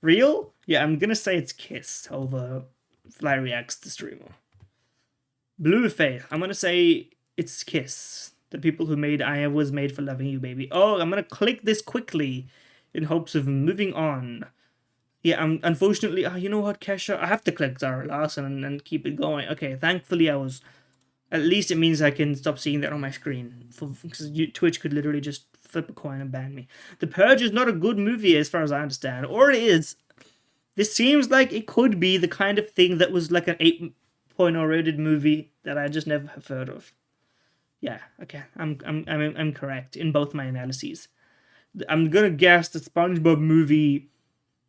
real? Yeah, I'm gonna say it's Kiss over Fly Reacts, the streamer. Blueface, I'm gonna say it's Kiss. The people who made I Was Made for Loving You, Baby. Oh, I'm gonna click this quickly in hopes of moving on. Yeah, I'm unfortunately. You know what, Kesha? I have to click Zara Larson and keep it going. Okay, thankfully I was. At least it means I can stop seeing that on my screen. Because Twitch could literally just flip a coin and ban me. The Purge is not a good movie as far as I understand. Or it is. This seems like it could be the kind of thing that was like an 8.0 rated movie that I just never have heard of. Yeah, okay. I'm correct in both my analyses. I'm gonna guess the SpongeBob movie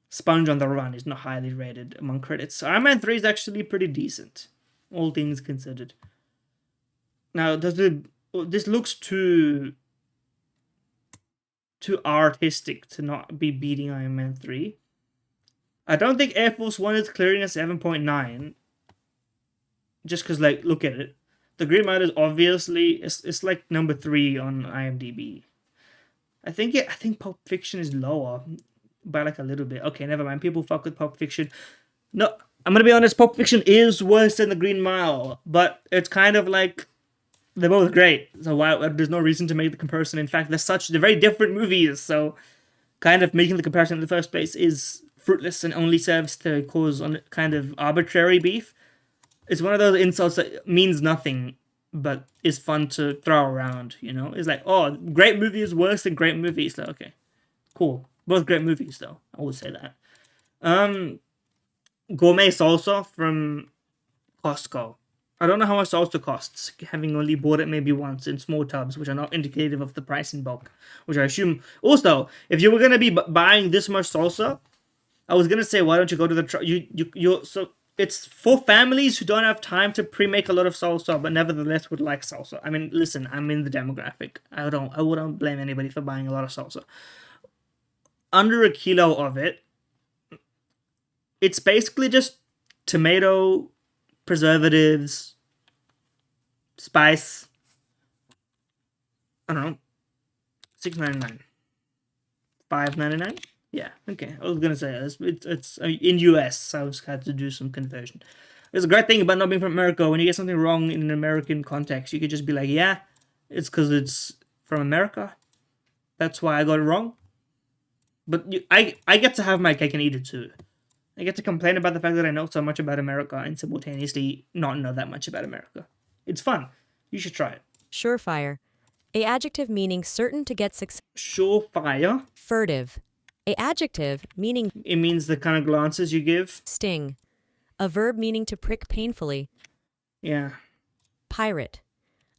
Sponge on the Run is not highly rated among critics. Iron Man 3 is actually pretty decent, all things considered. Now, this looks too artistic to not be beating Iron Man 3. I don't think Air Force One is clearing a 7.9. Just because, like, look at it. The Green Mile is obviously it's like number 3 on IMDb. I think Pulp Fiction is lower by like a little bit. Okay, never mind. People fuck with Pulp Fiction. No, I'm gonna be honest. Pulp Fiction is worse than The Green Mile, but it's kind of like they're both great. So why there's no reason to make the comparison. In fact, they're very different movies. So kind of making the comparison in the first place is fruitless and only serves to cause kind of arbitrary beef. It's one of those insults that means nothing, but is fun to throw around. You know, it's like, oh, great movie is worse than great movies. So, okay, cool. Both great movies, though. I would say that. Gourmet salsa from Costco. I don't know how much salsa costs, having only bought it maybe once in small tubs, which are not indicative of the price in bulk. Which I assume. Also, if you were gonna be buying this much salsa, I was gonna say, why don't you go to the so it's for families who don't have time to pre-make a lot of salsa, but nevertheless would like salsa. I mean, listen, I'm in the demographic. I wouldn't blame anybody for buying a lot of salsa. Under a kilo of it. It's basically just tomato, preservatives, spice. I don't know. $6.99. $5.99. Yeah, okay. I was gonna say it's in US. I was had to do some conversion. There's a great thing about not being from America. When you get something wrong in an American context, you could just be like, "Yeah, it's because it's from America. That's why I got it wrong." But I get to have my cake and eat it too. I get to complain about the fact that I know so much about America and simultaneously not know that much about America. It's fun. You should try it. Surefire. A adjective meaning certain to get success. Surefire. Furtive. A adjective meaning It means the kind of glances you give. sting. A verb meaning to prick painfully. Yeah. Pirate.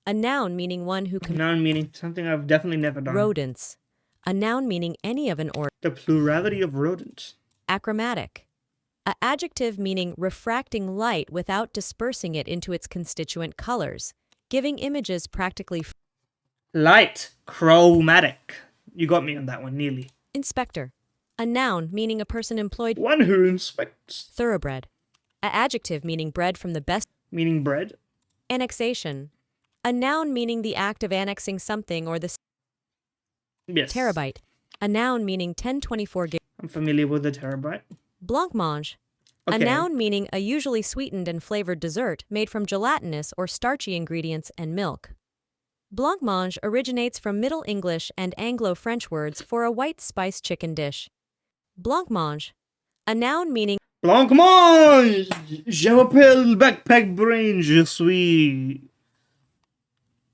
A noun meaning one who Noun meaning something I've definitely never done. rodents. A noun meaning any of an order. The plurality of rodents. Achromatic. A adjective meaning refracting light without dispersing it into its constituent colors, giving images practically. Light. Chromatic. You got me on that one, nearly. Inspector. A noun meaning a person employed. One who inspects. Thoroughbred. A adjective meaning bred from the best. Meaning bread. Annexation. A noun meaning the act of annexing something or the. Yes. Terabyte. A noun meaning 1024 gig. I'm familiar with the terabyte. Blancmange. A Okay. noun meaning a usually sweetened and flavored dessert made from gelatinous or starchy ingredients and milk. Blancmange originates from Middle English and Anglo-French words for a white spice chicken dish. Blancmange. A noun meaning Blancmange! Je m'appelle Backpack Brain, je suis.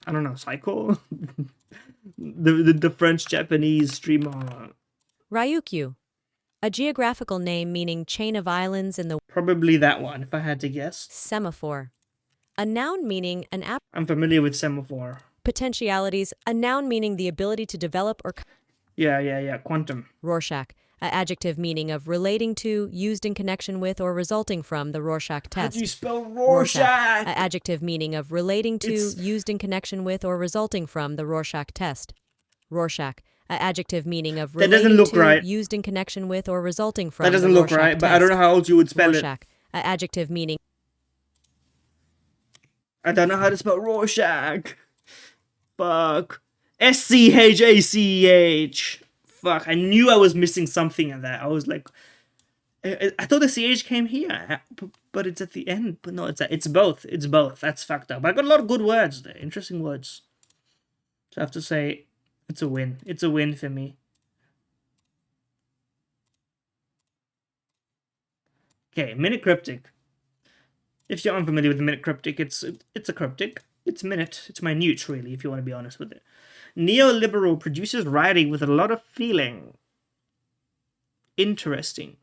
I don't know, Psycho? the French Japanese streamer. Ryukyu. A geographical name meaning chain of islands in the. Probably that one, if I had to guess. Semaphore. A noun meaning an app. I'm familiar with semaphore. Potentialities. A noun meaning the ability to develop or. Yeah. Quantum. Rorschach. A adjective meaning of relating to, used in connection with, or resulting from the Rorschach How test. do you spell Rorschach? A adjective meaning of relating to, It's- used in connection with, or resulting from the Rorschach test. Rorschach. A adjective meaning of That doesn't relating look to, right. used in connection with, or resulting from That doesn't the look Rorschach right, test. but I don't know how else you would spell it. Rorschach. A adjective meaning. I don't know how to spell Rorschach. Fuck. Schach. Fuck, I knew I was missing something in that. I was like, I thought the CH came here, but it's at the end. But no, it's both. It's both. That's fucked up. I got a lot of good words there. Interesting words. So I have to say, it's a win. It's a win for me. Okay, minute cryptic. If you're unfamiliar with the minute cryptic, it's a cryptic. It's minute. It's minute, really, if you want to be honest with it. Neoliberal produces writing with a lot of feeling. Interesting.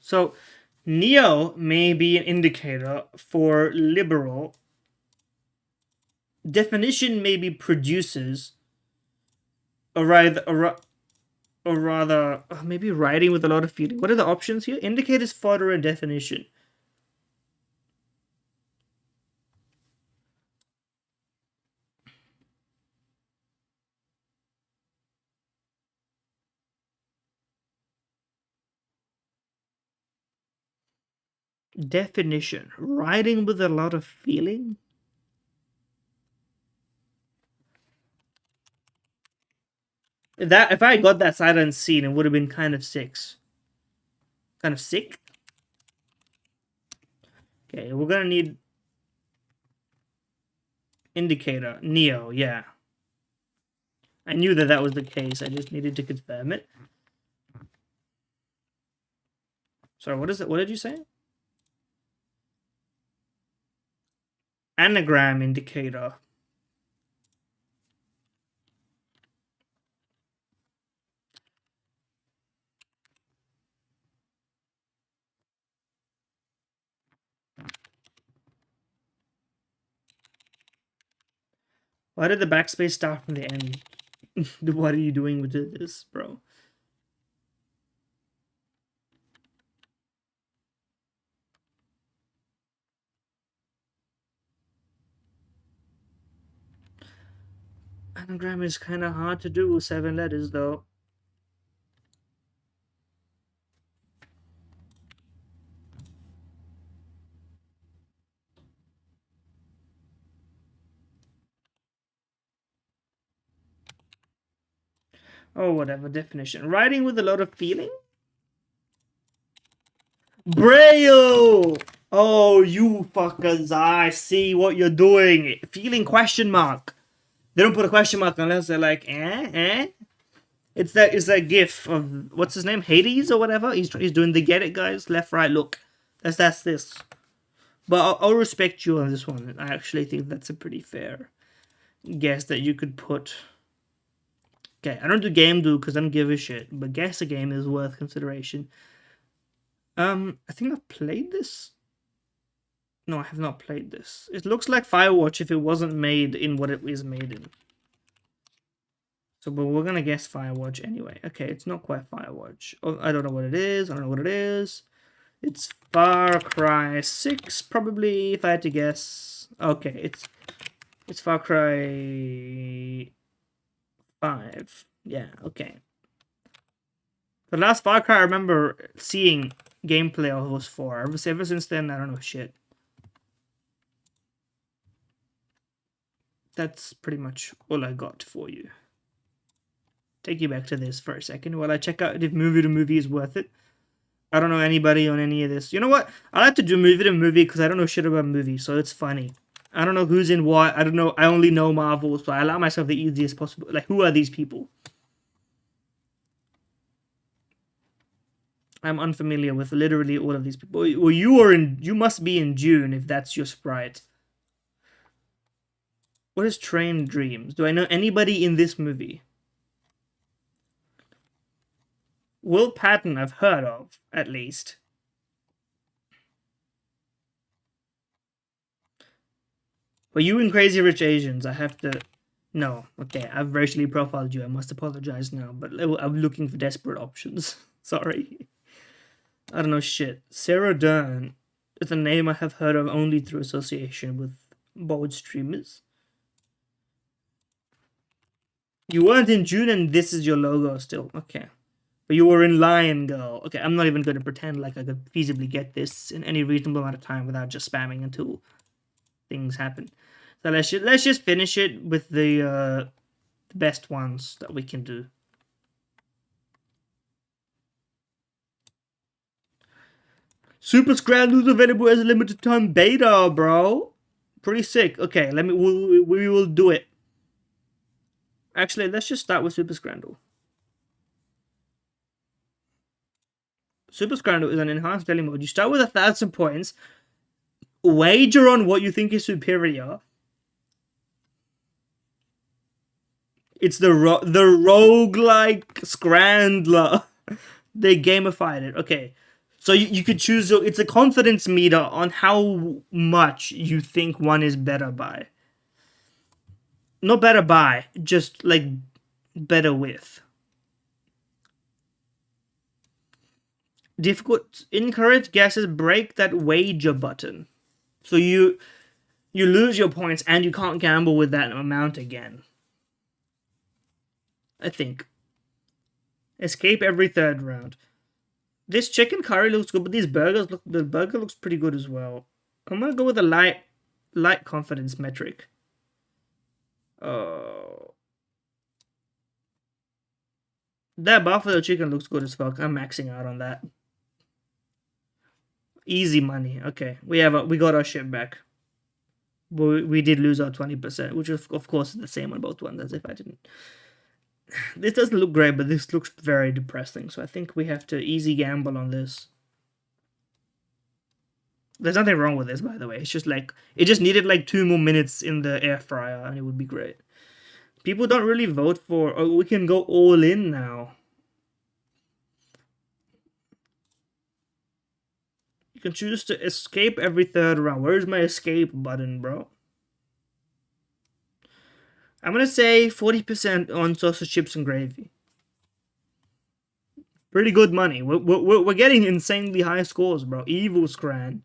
So, neo may be an indicator for liberal. Definition maybe produces, or rather, maybe writing with a lot of feeling. What are the options here? Indicators, fodder, and definition. Definition. Writing with a lot of feeling? That if I got that sight unseen, it would have been kind of sick. Kind of sick. Okay, we're gonna need indicator. Neo, yeah. I knew that was the case. I just needed to confirm it. Sorry, what is it? What did you say? Anagram indicator. Why did the backspace start from the end? What are you doing with this, bro? Anagram is kind of hard to do with 7 letters, though. Oh, whatever definition. Writing with a lot of feeling? Braille! Oh, you fuckers, I see what you're doing. Feeling question mark. They don't put a question mark unless they're like, eh? It's that gif of, what's his name? Hades or whatever? He's doing the get it, guys. Left, right, look. That's this. But I'll respect you on this one. I actually think that's a pretty fair guess that you could put. Okay, I don't do game do because I don't give a shit, but guess a game is worth consideration. I think I've played this. No, I have not played this. It looks like Firewatch if it wasn't made in what it is made in. So, but we're gonna guess Firewatch anyway. Okay, it's not quite Firewatch. Oh, I don't know what it is. I don't know what it is. It's Far Cry 6, probably, if I had to guess. Okay, it's Far Cry 5. Yeah, okay. The last Far Cry I remember seeing gameplay of was 4. Ever since then, I don't know shit. That's pretty much all I got for you. Take you back to this for a second while I check out if movie to movie is worth it. I don't know anybody on any of this. You know what? I like to do movie to movie because I don't know shit about movies, so it's funny. I don't know who's in what. I don't know. I only know Marvel, so I allow myself the easiest possible. Like, who are these people? I'm unfamiliar with literally all of these people. Well, you must be in June if that's your sprite. What is Train Dreams? Do I know anybody in this movie? Will Patton I've heard of, at least. But you in Crazy Rich Asians, I have to... No, okay, I've racially profiled you. I must apologize now, but I'm looking for desperate options. Sorry. I don't know shit. Sarah Dern is a name I have heard of only through association with bold streamers. You weren't in June and this is your logo still. Okay. But you were in Lion Girl. Okay, I'm not even going to pretend like I could feasibly get this in any reasonable amount of time without just spamming until things happen. So let's just finish it with the best ones that we can do. Super Scrandle is available as a limited time beta, bro. Pretty sick. Okay, we will do it. Actually, let's just start with Super Scrandle. Super Scrandle is an enhanced daily mode. You start with 1,000 points, wager on what you think is superior. It's the roguelike Scrandler. They gamified it. Okay. So you could choose, it's a confidence meter on how much you think one is better by. Not better by, just like better with. Difficult, incorrect guesses break that wager button. So you lose your points and you can't gamble with that amount again. I think. Escape every third round. This chicken curry looks good, but these burgers look. The burger looks pretty good as well. I'm gonna go with a light confidence metric. Oh, that buffalo chicken looks good as fuck. I'm maxing out on that. Easy money. Okay, we got our shit back. But we did lose our 20%, which of course is the same on both ones as if I didn't. This doesn't look great, but this looks very depressing. So I think we have to easy gamble on this. There's nothing wrong with this, by the way. It's just like, it just needed like 2 more minutes in the air fryer and it would be great. People don't really vote for, oh, we can go all in now. You can choose to escape every third round. Where's my escape button, bro? I'm gonna say 40% on sausage, chips, and gravy. Pretty good money. We're getting insanely high scores, bro. Evil Scran.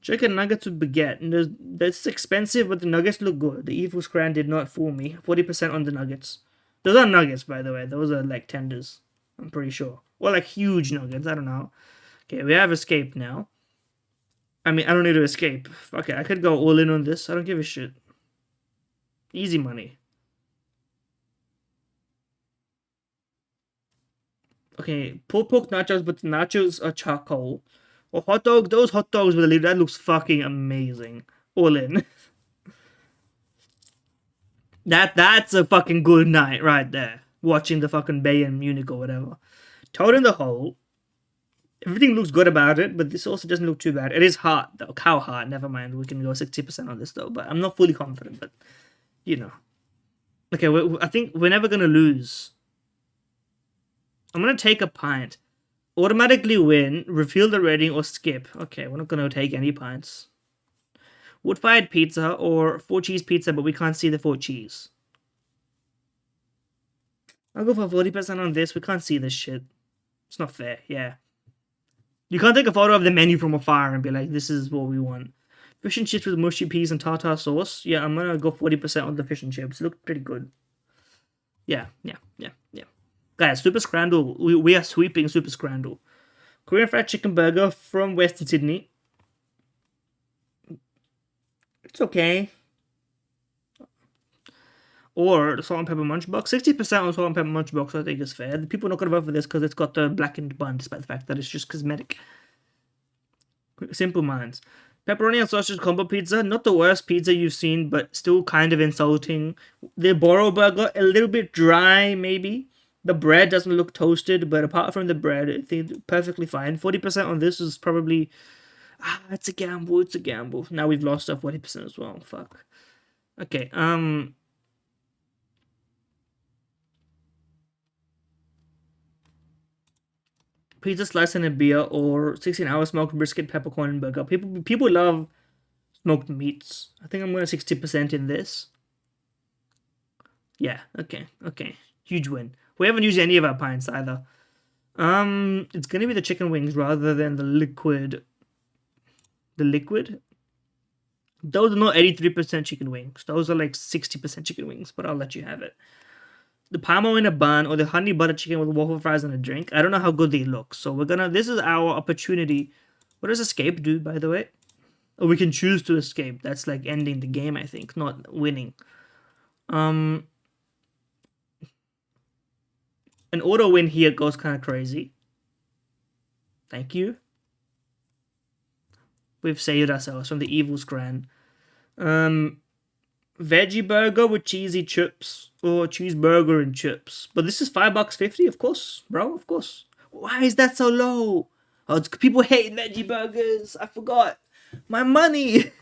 Chicken nuggets with baguette. And that's expensive, but the nuggets look good. The Evil Scran did not fool me. 40% on the nuggets. Those are nuggets, by the way. Those are like tenders. I'm pretty sure. Or like huge nuggets. I don't know. Okay, we have escape now. I mean, I don't need to escape. Okay, I could go all in on this. I don't give a shit. Easy money. Okay, pulled pork nachos, but the nachos are charcoal. Or hot dog. Those hot dogs with a lid, that looks fucking amazing. All in. That's a fucking good night right there. Watching the fucking Bayern Munich or whatever. Toad in the hole. Everything looks good about it, but this also doesn't look too bad. It is hard though. Cow hard. Never mind. We can go 60% on this though, but I'm not fully confident. But you know. Okay, I think we're never gonna lose. I'm gonna take a pint. Automatically win, refill the rating, or skip. Okay, we're not gonna take any pints. Wood-fired pizza or 4-cheese pizza, but we can't see the 4-cheese. I'll go for 40% on this. We can't see this shit. It's not fair, yeah. You can't take a photo of the menu from afar and be like, this is what we want. Fish and chips with mushy peas and tartar sauce. Yeah, I'm gonna go 40% on the fish and chips. Look pretty good. Yeah. Guys, Super Scrandle. We are sweeping Super Scrandle. Korean fried chicken burger from Western Sydney. It's okay. Or the salt and pepper munch box. 60% on salt and pepper munch box, I think is fair. The people are not going to vote for this because it's got the blackened bun, despite the fact that it's just cosmetic. Simple minds. Pepperoni and sausage combo pizza. Not the worst pizza you've seen, but still kind of insulting. The Boro burger, a little bit dry, maybe. The bread doesn't look toasted, but apart from the bread, I think perfectly fine. 40% on this is probably... it's a gamble, it's a gamble. Now we've lost our 40% as well. Fuck. Okay, pizza slice and a beer or 16-hour smoked brisket peppercorn burger. People love smoked meats. I think I'm going to 60% in this. Yeah, okay. Huge win. We haven't used any of our pints either. It's going to be the chicken wings rather than the liquid. The liquid? Those are not 83% chicken wings. Those are like 60% chicken wings, but I'll let you have it. The parmo in a bun or the honey butter chicken with waffle fries and a drink. I don't know how good they look. So we're gonna, this is our opportunity. What does escape do, by the way? Or we can choose to escape. That's like ending the game, I think, not winning. An auto win here goes kind of crazy. Thank you. We've saved ourselves from the evil scran. Veggie burger with cheesy chips or cheeseburger and chips. But this is $5.50, of course, bro, of course. Why is that so low? Oh, it's, people hate veggie burgers. I forgot. My money.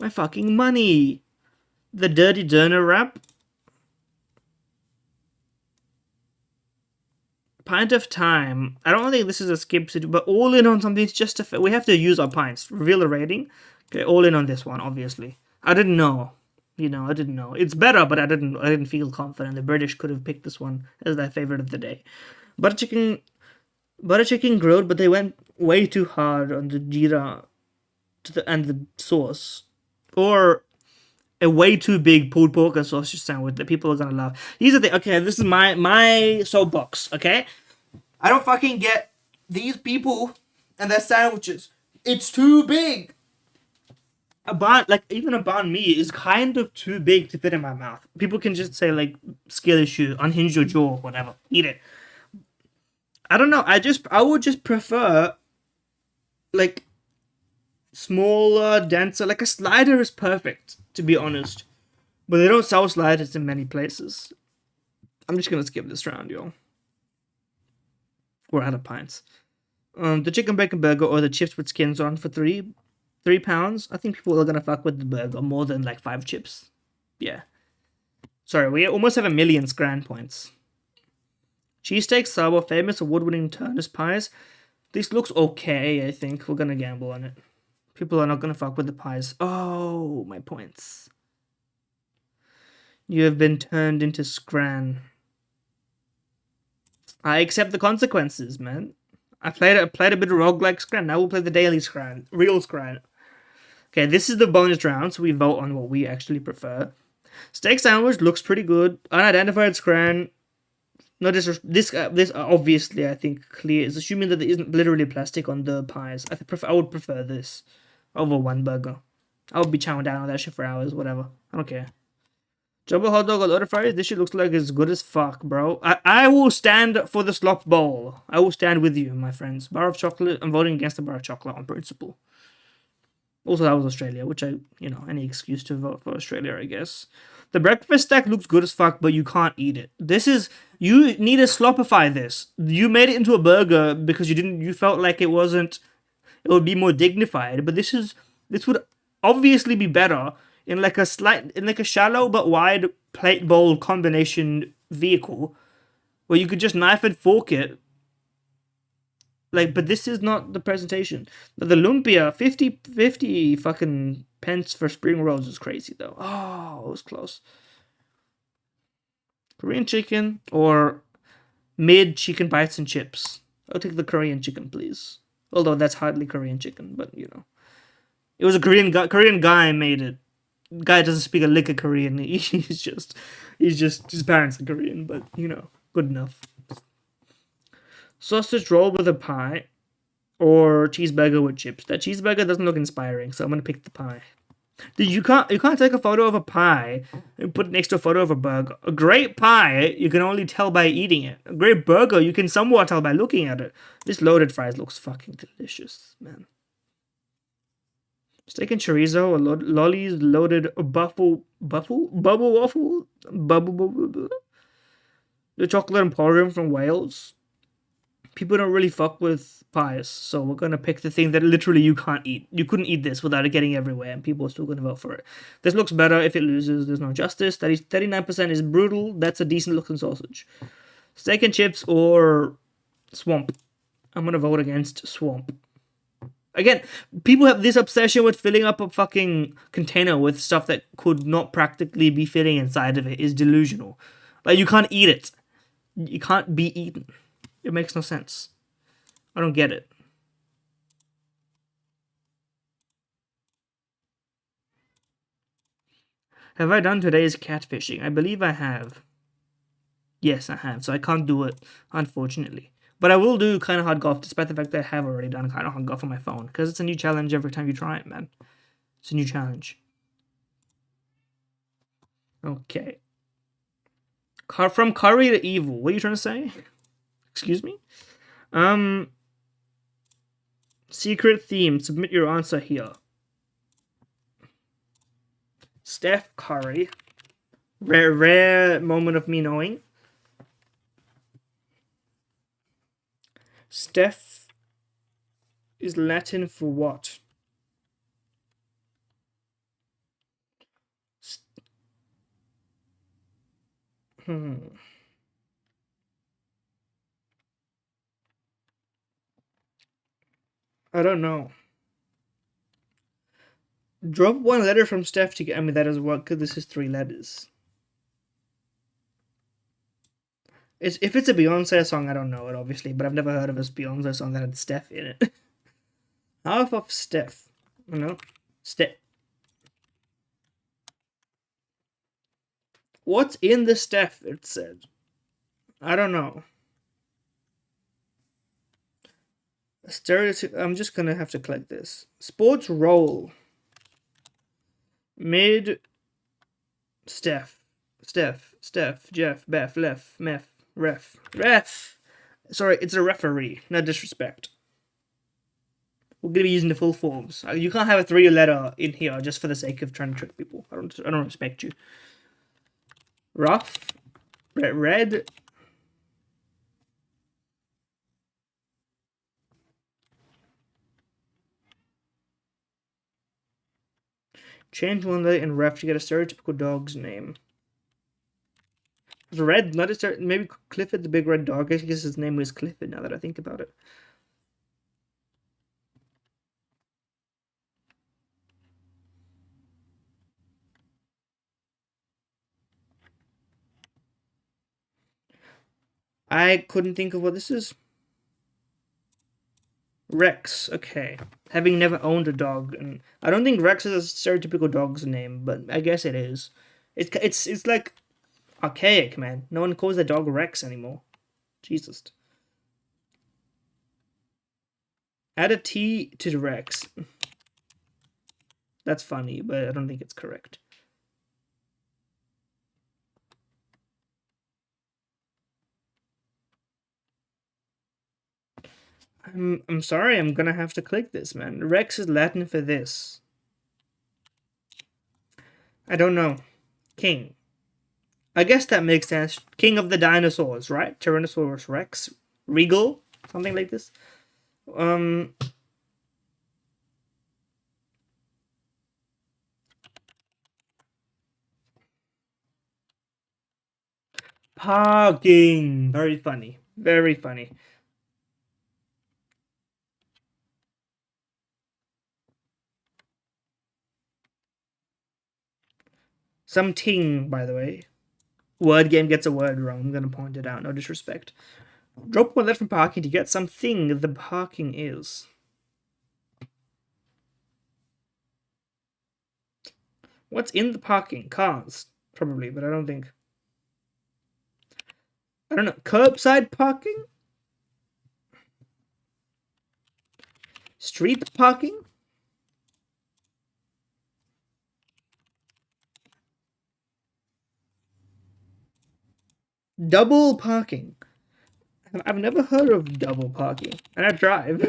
My fucking money. The dirty doner wrap. Pint of time. I don't think this is a skip, but all in on something. It's just a. We have to use our pints. Reveal the rating. Okay, all in on this one. Obviously, I didn't know. I didn't know. It's better, but I didn't feel confident. The British could have picked this one as their favorite of the day. Butter chicken grilled, but they went way too hard on the jeera and the sauce, or a way too big pulled pork and sausage sandwich that people are gonna love. These are the okay. This is my soapbox. Okay, I don't fucking get these people and their sandwiches. It's too big. A banh, like even a banh mi is kind of too big to fit in my mouth. People can just say like skill issue, unhinge your jaw, whatever. Eat it. I don't know. I would just prefer like smaller, denser. Like a slider is perfect, to be honest. But they don't sell sliders in many places. I'm just gonna skip this round, y'all. We're out of pints. The chicken bacon burger or the chips with skins on for £3. I think people are gonna fuck with the burger more than like 5 chips. Yeah. Sorry, we almost have 1 million Scran points. Cheesesteak sour, famous award-winning Turnus pies. This looks okay, I think. We're gonna gamble on it. People are not gonna fuck with the pies. Oh, my points. You have been turned into Scran. I accept the consequences, man. I played a bit of roguelike Scran. Now we'll play the daily Scran. Real Scran. Okay, this is the bonus round, so we vote on what we actually prefer. Steak sandwich looks pretty good. Unidentified Scran. No, this obviously I think clear is assuming that there isn't literally plastic on the pies. I would prefer this over one burger. I would be chowing down on that shit for hours. Whatever. I don't care. Double hot dog or loaded fries? This shit looks like it's good as fuck, bro. I will stand for the slop bowl. I will stand with you, my friends. Bar of chocolate. I'm voting against the bar of chocolate on principle. Also, that was Australia, which any excuse to vote for Australia, I guess. The breakfast stack looks good as fuck, but you can't eat it. You need to slopify this. You made it into a burger because you felt like it would be more dignified, but this would obviously be better in like a shallow but wide plate bowl combination vehicle where you could just knife and fork it. Like, but this is not the presentation. The lumpia, 50 fucking pence for spring rolls is crazy though. Oh, it was close. Korean chicken or mid chicken bites and chips. I'll take the Korean chicken, please. Although that's hardly Korean chicken, but it was a Korean guy made it. Guy doesn't speak a lick of Korean. His parents are Korean, but good enough. Sausage roll with a pie or cheeseburger with chips. That cheeseburger doesn't look inspiring, so I'm gonna pick the pie. Dude, you can't take a photo of a pie and put it next to a photo of a burger. A great pie you can only tell by eating it. A great burger you can somewhat tell by looking at it. This loaded fries looks fucking delicious, man. Steak and chorizo, or lollies, loaded bubble waffle, the chocolate emporium from Wales. People don't really fuck with pies, so we're gonna pick the thing that literally you can't eat. You couldn't eat this without it getting everywhere, and people are still gonna vote for it. This looks better. If it loses, there's no justice. 39% is brutal. That's a decent looking sausage. Steak and chips or swamp. I'm gonna vote against swamp. Again, people have this obsession with filling up a fucking container with stuff that could not practically be fitting inside of it is delusional. Like, you can't eat it. You can't be eaten. It makes no sense. I don't get it. Have I done today's catfishing? I believe I have. Yes, I have. So I can't do it, unfortunately. But I will do kind of hard golf, despite the fact that I have already done kind of hard golf on my phone, because it's a new challenge every time you try it, man. It's a new challenge. Okay. From curry to evil. What are you trying to say? Excuse me? Secret theme. Submit your answer here. Steph Curry. Rare moment of me knowing. Steph is Latin for what? I don't know. Drop one letter from Steph to get. I mean, that doesn't work because this is 3 letters. If it's a Beyonce song, I don't know it, obviously, but I've never heard of a Beyonce song that had Steph in it. Half of Steph. Steph. What's in the Steph, it said. I don't know. Stereotype. I'm just gonna have to click this. Sports role. Mid. Steph. Jeff. Beth. Lef. Meth. Ref. Sorry, it's a referee. No disrespect. We're gonna be using the full forms. You can't have a 3-letter in here just for the sake of trying to trick people. I don't respect you. Rough. Red. Change one letter in ref to get a stereotypical dog's name. Red, not a maybe Clifford the big red dog. I guess his name was Clifford now that I think about it. I couldn't think of what this is. Rex, okay. Having never owned a dog, and I don't think Rex is a stereotypical dog's name, but I guess it is. It's like archaic, man. No one calls their dog Rex anymore. Jesus. Add a T to the Rex. That's funny, but I don't think it's correct. I'm sorry, I'm gonna have to click this, man. Rex is Latin for this. I don't know. King. I guess that makes sense. King of the dinosaurs, right? Tyrannosaurus Rex. Regal? Something like this. Um. Parking. Very funny. Very funny. Some ting, by the way. Word game gets a word wrong. I'm gonna point it out. No disrespect. Drop one left from parking to get something the parking is. What's in the parking? Cars, probably, but I don't think. I don't know. Curbside parking? Street parking? Double parking. I've never heard of double parking, and I drive.